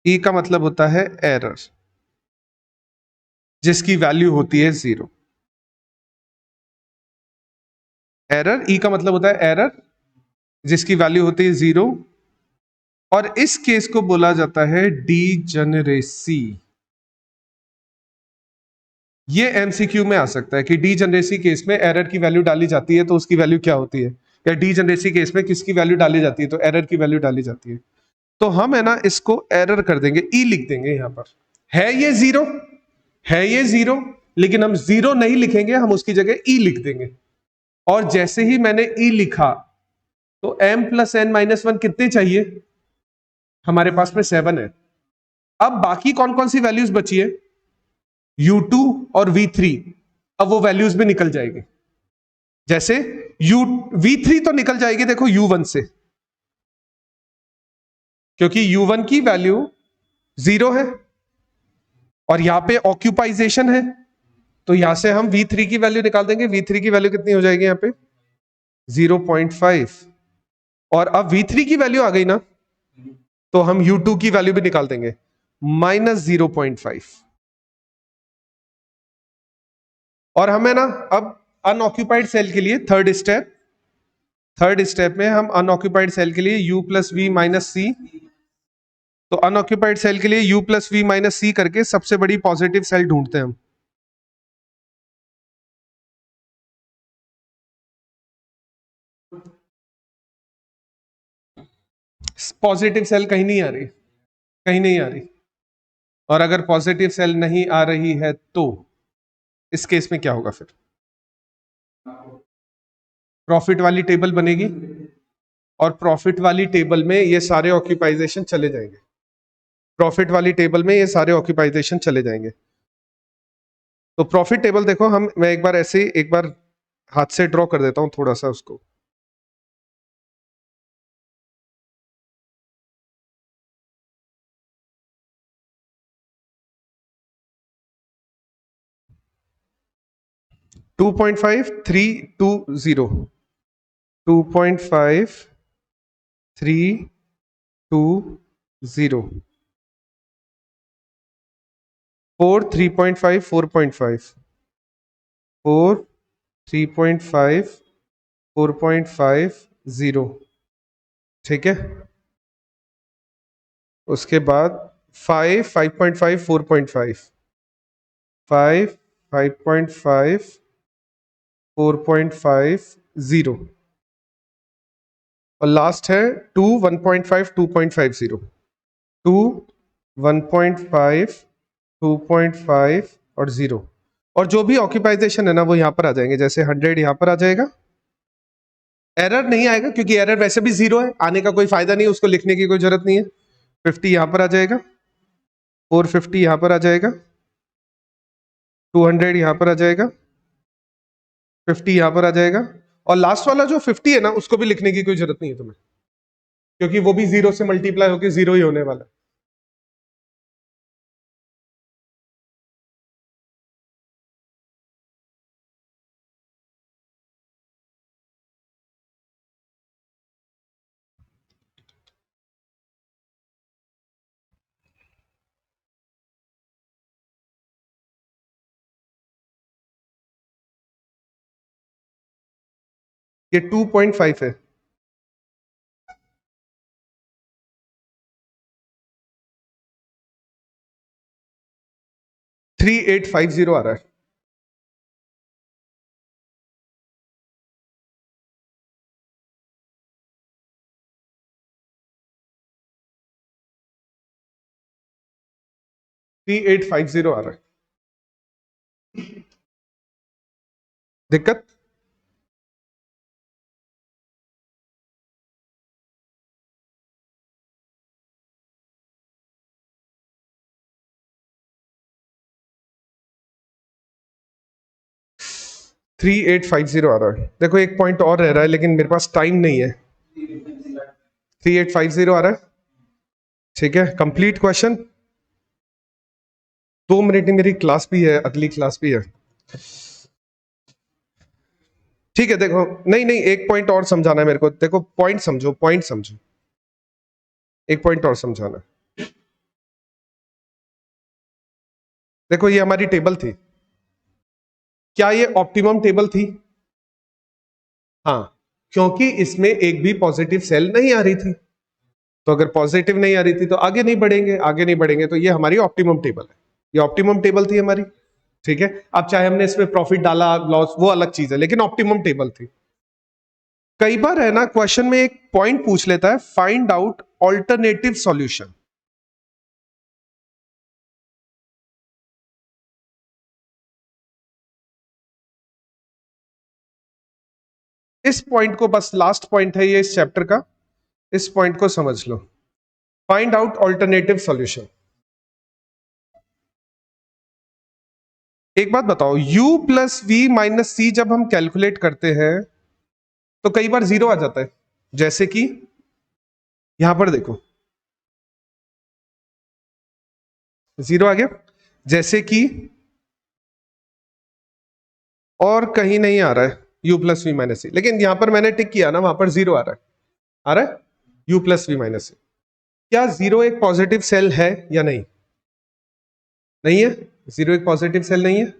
ई का मतलब होता है एरर, जिसकी वैल्यू होती है जीरो। एरर, ई का मतलब होता है एरर, जिसकी वैल्यू होती है जीरो। और इस केस को बोला जाता है डीजेनरेसी। ये एमसीक्यू में आ सकता है कि डीजेनरेसी केस में एरर की वैल्यू डाली जाती है तो उसकी वैल्यू क्या होती है, या डीजेनरेसी केस में किसकी वैल्यू डाली जाती है तो एरर की वैल्यू डाली जाती है। तो हम है ना इसको एरर कर देंगे, ई लिख देंगे। यहां पर है ये जीरो, है ये जीरो, लेकिन हम जीरो नहीं लिखेंगे, हम उसकी जगह ई लिख देंगे। और जैसे ही मैंने ई लिखा तो m प्लस n माइनस 1 कितने चाहिए? हमारे पास में 7 है। अब बाकी कौन कौन सी वैल्यूज बची है? u2 और v3। अब वो वैल्यूज भी निकल जाएगी। जैसे v3 तो निकल जाएगी देखो u1 से, क्योंकि u1 की वैल्यू जीरो है और यहां पे ऑक्यूपाइजेशन है, तो यहां से हम v3 की वैल्यू निकाल देंगे। v3 की वैल्यू कितनी हो जाएगी यहां पे? 0.5। और अब v3 की वैल्यू आ गई ना, तो हम u2 की वैल्यू भी निकाल देंगे, -0.5। और हमें ना अब अनऑक्यूपाइड सेल के लिए थर्ड स्टेप में हम अनऑक्यूपाइड सेल के लिए u प्लस वी माइनस सी, तो अनऑक्यूपाइड सेल के लिए u प्लस वी माइनस सी करके सबसे बड़ी पॉजिटिव सेल ढूंढते हैं हम। पॉजिटिव सेल कहीं नहीं आ रही, कहीं नहीं आ रही। और अगर पॉजिटिव सेल नहीं आ रही है तो इस केस में क्या होगा? फिर प्रॉफिट वाली टेबल बनेगी, और प्रॉफिट वाली टेबल में ये सारे ऑक्यूपाइजेशन चले जाएंगे। प्रॉफिट वाली टेबल में ये सारे ऑक्यूपाइजेशन चले जाएंगे। तो प्रॉफिट टेबल देखो, मैं एक बार ऐसे ही एक बार हाथ से ड्रॉ कर देता हूं थोड़ा सा उसको। टू 2.5320, 2.5320, 4 3.5 4.5, 4 3.5 4.50, ठीक है। उसके बाद 5, 5.5, 4.5, 5, 5.5, 4.5, 0 और लास्ट है 2, 1.5, 2.50, 2, 1.5, 2.5 और 0 और जो भी ऑक्यूपाइजेशन है ना वो यहां पर आ जाएंगे, जैसे 100 यहां पर आ जाएगा। एरर नहीं आएगा क्योंकि एरर वैसे भी 0 है, आने का कोई फायदा नहीं, उसको लिखने की कोई जरूरत नहीं है। 50 यहां पर आ जाएगा, 450 यहां पर आ जाएगा, 200 यहां पर आ जाएगा, 50 यहां पर आ जाएगा और लास्ट वाला जो 50 है ना उसको भी लिखने की कोई जरूरत नहीं है तुम्हें, क्योंकि वो भी 0 से मल्टीप्लाई होकर 0 ही होने वाला है। ये 2.5 है, 3850 आ रहा है। थ्री एट फाइव जीरो आ रहा है। दिक्कत? थ्री एट फाइव जीरो आ रहा है। देखो एक पॉइंट और रह रहा है लेकिन मेरे पास टाइम नहीं है। 3850 आ रहा है, ठीक है। Complete question. 2 मिनट में मेरी क्लास भी है, अगली क्लास भी है, ठीक है। देखो नहीं नहीं, एक पॉइंट और समझाना है मेरे को। देखो पॉइंट समझो, पॉइंट समझो, एक पॉइंट और समझाना। देखो ये हमारी टेबल थी, क्या ये ऑप्टिमम टेबल थी? हाँ, क्योंकि इसमें एक भी पॉजिटिव सेल नहीं आ रही थी। तो अगर पॉजिटिव नहीं आ रही थी तो आगे नहीं बढ़ेंगे, आगे नहीं बढ़ेंगे, तो ये हमारी ऑप्टिमम टेबल है। ये ऑप्टिमम टेबल थी हमारी, ठीक है। अब चाहे हमने इसमें प्रॉफिट डाला, लॉस, वो अलग चीज है, लेकिन ऑप्टिमम टेबल थी। कई बार है ना क्वेश्चन में एक पॉइंट पूछ लेता है, फाइंड आउट ऑल्टरनेटिव सॉल्यूशन। इस पॉइंट को, बस लास्ट पॉइंट है ये इस चैप्टर का, इस पॉइंट को समझ लो। Find out alternative solution. एक बात बताओ, u plus V minus C जब हम कैलकुलेट करते हैं तो कई बार 0 आ जाता है, जैसे कि यहां पर देखो 0 आ गया, जैसे कि और कहीं नहीं आ रहा है u प्लस वी माइनस सी, लेकिन यहां पर मैंने टिक किया ना, वहां पर 0 आ रहा है, आ रहा है u प्लस वी माइनस सी। क्या 0 एक पॉजिटिव सेल है या नहीं? नहीं है, 0 एक पॉजिटिव सेल नहीं है,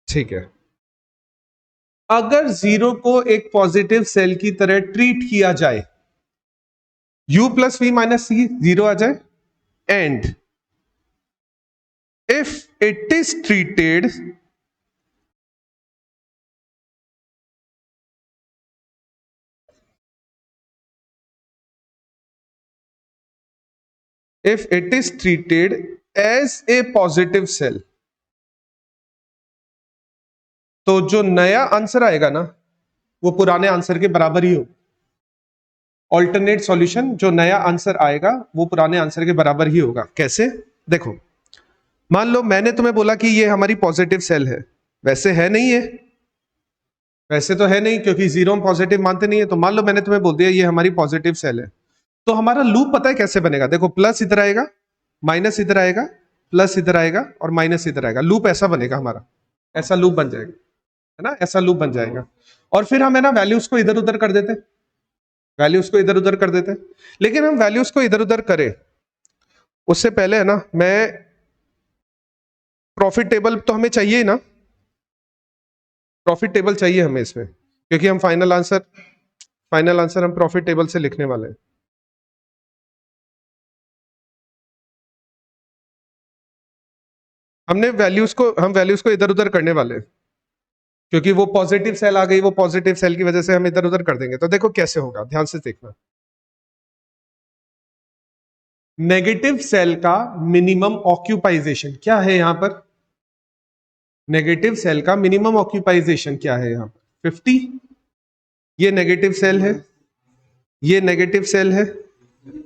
ठीक है। अगर 0 को एक पॉजिटिव सेल की तरह ट्रीट किया जाए, u प्लस वी माइनस सी 0 आ जाए, and if it is treated if it is treated as a positive cell, तो जो नया आंसर आएगा ना वो पुराने आंसर के बराबर ही हो। ऑल्टरनेट सॉल्यूशन, जो नया आंसर आएगा वो पुराने आंसर के बराबर ही होगा। कैसे? देखो, मान लो मैंने तुम्हें बोला कि ये हमारी पॉजिटिव सेल है, वैसे है नहीं है, वैसे तो है नहीं क्योंकि 0 हम पॉजिटिव मानते नहीं है। तो मान लो मैंने तुम्हें बोल दिया ये हमारी पॉजिटिव सेल है, तो हमारा लूप पता है कैसे बनेगा? देखो, प्लस इधर आएगा, माइनस इधर आएगा, प्लस इधर आएगा और माइनस इधर आएगा। लूप ऐसा बनेगा हमारा, ऐसा लूप बन जाएगा, है ना, ऐसा लूप बन जाएगा। और फिर हम है ना वैल्यूज को इधर उधर कर देते, वैल्यूज को इधर उधर कर देते। लेकिन हम वैल्यूज को इधर उधर करें उससे पहले है ना, मैं प्रॉफिट टेबल तो हमें चाहिए ही ना, प्रॉफिट टेबल चाहिए हमें इसमें, क्योंकि हम फाइनल आंसर हम प्रॉफिट टेबल से लिखने वाले हैं। हम वैल्यूज को इधर उधर करने वाले हैं, क्योंकि वो पॉजिटिव सेल आ गई, वो पॉजिटिव सेल की वजह से हम इधर उधर कर देंगे। तो देखो कैसे होगा, ध्यान से देखना। नेगेटिव सेल का मिनिमम ऑक्यूपाइजेशन क्या है यहां पर? नेगेटिव सेल का मिनिमम ऑक्यूपाइजेशन क्या है यहां पर? 50। ये नेगेटिव सेल है, ये नेगेटिव सेल है,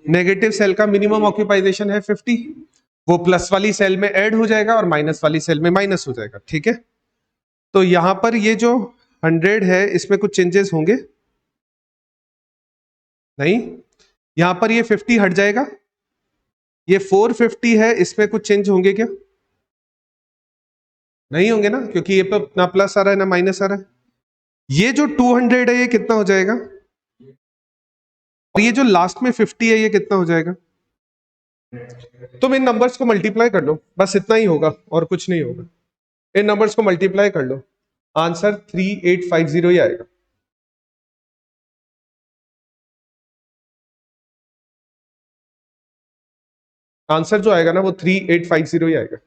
नेगेटिव सेल का मिनिमम ऑक्यूपाइजेशन है 50। वो प्लस वाली सेल में ऐड हो जाएगा और माइनस वाली सेल में माइनस हो जाएगा, ठीक है। तो यहां पर ये जो 100 है इसमें कुछ चेंजेस होंगे नहीं, यहां पर ये 50 हट जाएगा। ये 450 है, इसमें कुछ चेंज होंगे क्या? नहीं होंगे ना, क्योंकि ये पर ना प्लस आ रहा है ना माइनस आ रहा है। ये जो 200 है ये कितना हो जाएगा? और ये जो लास्ट में 50 है ये कितना हो जाएगा? तुम इन नंबर्स को मल्टीप्लाई कर लो, बस इतना ही होगा और कुछ नहीं होगा। इन नंबर्स को मल्टीप्लाई कर लो, आंसर 3850 ही आएगा। आंसर जो आएगा ना वो 3850 ही आएगा।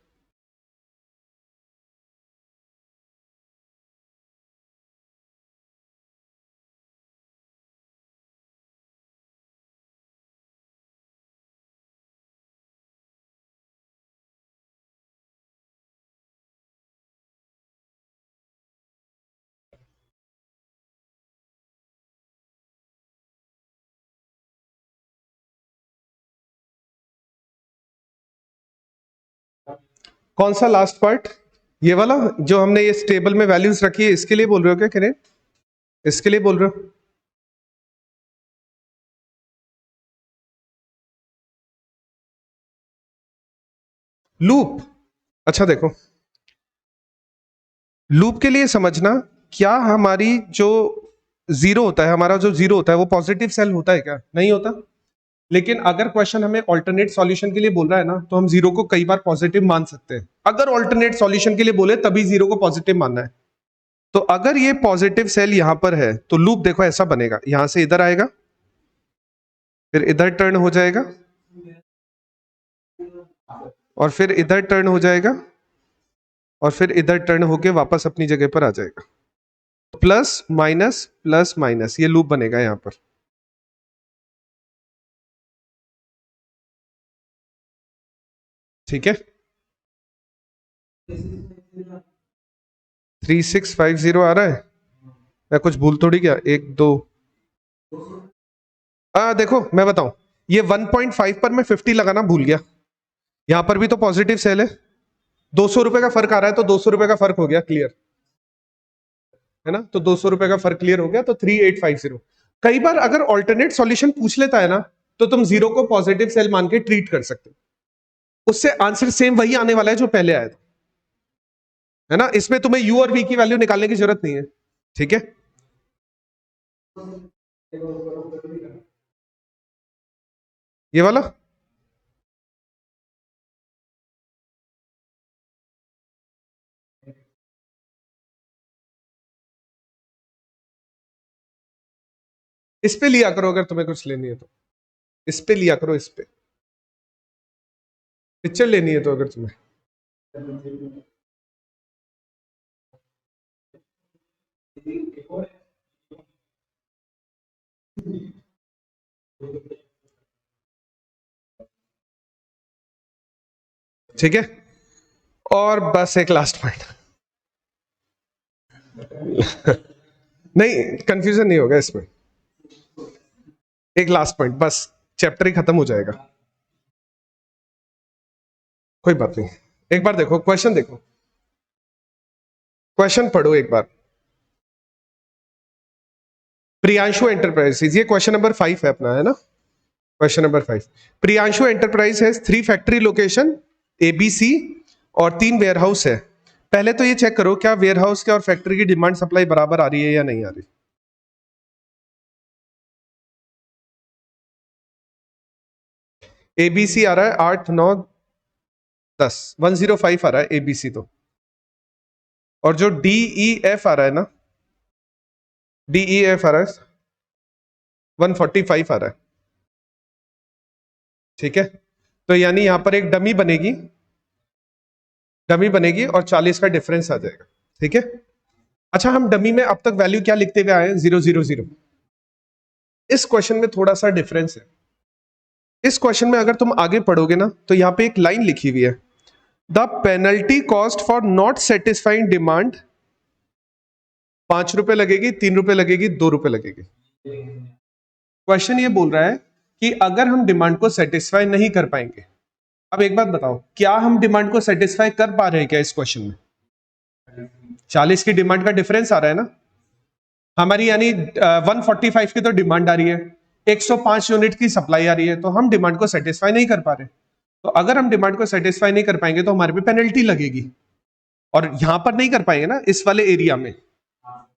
कौन सा लास्ट पार्ट? ये वाला जो हमने ये टेबल में वैल्यूज रखी है, इसके लिए बोल रहे हो क्या किरण? इसके लिए बोल रहे हो? लूप? अच्छा देखो, लूप के लिए समझना, क्या हमारी जो जीरो होता है, हमारा जो जीरो होता है वो पॉजिटिव सेल होता है क्या? नहीं होता। लेकिन अगर क्वेश्चन हमें ऑल्टरनेट सॉल्यूशन के लिए बोल रहा है ना, तो हम जीरो को कई बार पॉजिटिव मान सकते हैं। अगर ऑल्टरनेट सॉल्यूशन के लिए बोले तभी जीरो को पॉजिटिव मानना है। तो अगर ये पॉजिटिव सेल यहां पर है तो लूप देखो ऐसा बनेगा, यहां से इधर आएगा, फिर इधर टर्न हो जाएगा, और फिर इधर टर्न हो जाएगा, और फिर इधर टर्न होके वापस अपनी जगह पर आ जाएगा। प्लस माइनस ये लूप बनेगा यहां पर, ठीक है। 3650 आ रहा है? मैं कुछ भूल थोड़ी गया? एक दो, देखो मैं बताऊं, ये 1.5 पर मैं 50 लगाना भूल गया। यहां पर भी तो पॉजिटिव सेल है, 200 रुपए का फर्क आ रहा है, तो 200 रुपए का फर्क हो गया क्लियर, है ना। तो 200 रुपए का फर्क क्लियर हो गया, तो 3850। कई बार अगर ऑल्टरनेट सॉल्यूशन पूछ लेता है ना, तो तुम जीरो को पॉजिटिव सेल मान के ट्रीट कर सकते हो, उससे आंसर सेम वही आने वाला है जो पहले आया था, है ना। इसमें तुम्हें यू और वी की वैल्यू निकालने की जरूरत नहीं है, ठीक है। ये वाला इस पे लिया करो, अगर तुम्हें कुछ लेनी है तो इस पे लिया करो, इस पे पिक्चर लेनी है तो, अगर तुम्हें। ठीक है, और बस एक लास्ट पॉइंट। नहीं, कंफ्यूजन नहीं होगा इसमें। एक लास्ट पॉइंट, बस चैप्टर ही खत्म हो जाएगा। कोई बात नहीं, एक बार देखो क्वेश्चन, देखो क्वेश्चन पढ़ो एक बार। प्रियांशु एंटरप्राइजेज, ये क्वेश्चन नंबर 5 है अपना, है ना। क्वेश्चन नंबर 5, प्रियांशु एंटरप्राइज है 3 फैक्ट्री लोकेशन एबीसी और 3 वेयरहाउस है। पहले तो ये चेक करो क्या वेयरहाउस के और फैक्ट्री की डिमांड सप्लाई बराबर आ रही है या नहीं आ रही। एबीसी आ रहा है 8 9 10, 105 आ रहा है एबीसी तो, और जो डीई एफ आ रहा है ना, डीई एफ आ रहा है 145 आ रहा है, ठीक है। तो यानी यहां पर एक डमी बनेगी, डमी बनेगी और 40 का डिफरेंस आ जाएगा। ठीक है, अच्छा हम डमी में अब तक वैल्यू क्या लिखते हुए आए हैं? 0 0 0। इस क्वेश्चन में थोड़ा सा डिफरेंस है। इस क्वेश्चन में अगर तुम आगे पढ़ोगे ना तो यहां पे एक लाइन लिखी हुई है, the penalty cost for not satisfying demand 5 रुपए लगेगी, 3 रुपए लगेगी, 2 रुपए लगेगी। क्वेश्चन ये बोल रहा है कि अगर हम डिमांड को सेटिस्फाई नहीं कर पाएंगे, अब एक बात बताओ, क्या हम डिमांड को सेटिस्फाई कर पा रहे हैं क्या इस क्वेश्चन में? 40 की डिमांड का डिफरेंस आ रहा है ना हमारी, यानी 145 की तो डिमांड आ रही है, 105 यूनिट की सप्लाई आ रही है, तो हम डिमांड को सेटिस्फाई नहीं कर पा रहे। तो अगर हम डिमांड को सेटिस्फाई नहीं कर पाएंगे तो हमारे पे पेनल्टी लगेगी, और यहां पर नहीं कर पाएंगे ना, इस वाले एरिया में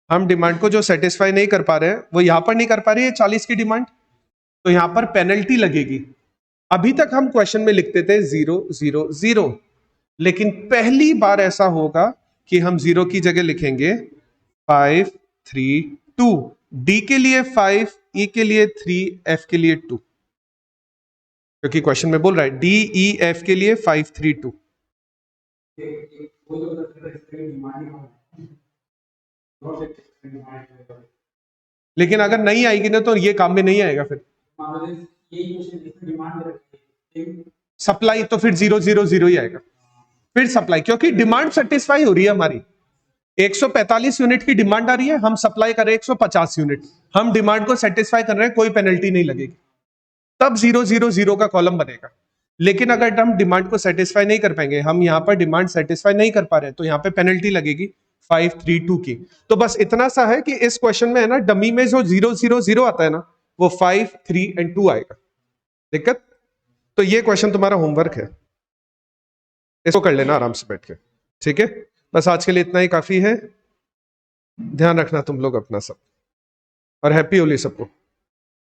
हम डिमांड को जो सेटिस्फाई नहीं कर पा रहे हैं वो यहां पर नहीं कर पा रही है 40 की डिमांड, तो यहां पर पेनल्टी लगेगी। अभी तक हम क्वेश्चन में लिखते थे 0 0 0, लेकिन पहली बार ऐसा होगा कि हम 0 की जगह लिखेंगे 5 3 2, डी के लिए 5, ई के लिए 3, एफ के लिए 2, क्योंकि क्वेश्चन में बोल रहा है डी ई एफ के लिए 5 3 2। लेकिन अगर नहीं आएगी ना तो ये काम में नहीं आएगा, फिर सप्लाई तो फिर 0 0 0 ही आएगा, फिर सप्लाई, क्योंकि डिमांड सेटिस्फाई हो रही है हमारी। 145 यूनिट की डिमांड आ रही है, हम सप्लाई कर रहे हैं 150 यूनिट, हम डिमांड को सेटिस्फाई कर रहे हैं, कोई पेनल्टी नहीं लगेगी, तब 0 0 0 का कॉलम बनेगा। लेकिन अगर हम डिमांड को सेटिस्फाई नहीं कर पाएंगे, हम यहां पर डिमांड सेटिस्फाई नहीं कर पा रहे, तो यहां पे पेनल्टी लगेगी 5 3 2 की। तो बस इतना सा है कि इस क्वेश्चन में है ना, डमी में जो 0 0 0 आता है ना, वो 5 3 एंड 2 आएगा। दिक्कत? तो ये क्वेश्चन तुम्हारा होमवर्क है, इसको कर लेना आराम से बैठ के। ठीक है, बस आज के लिए इतना ही काफी है। ध्यान रखना तुम लोग अपना सब, और हैप्पी होली सबको।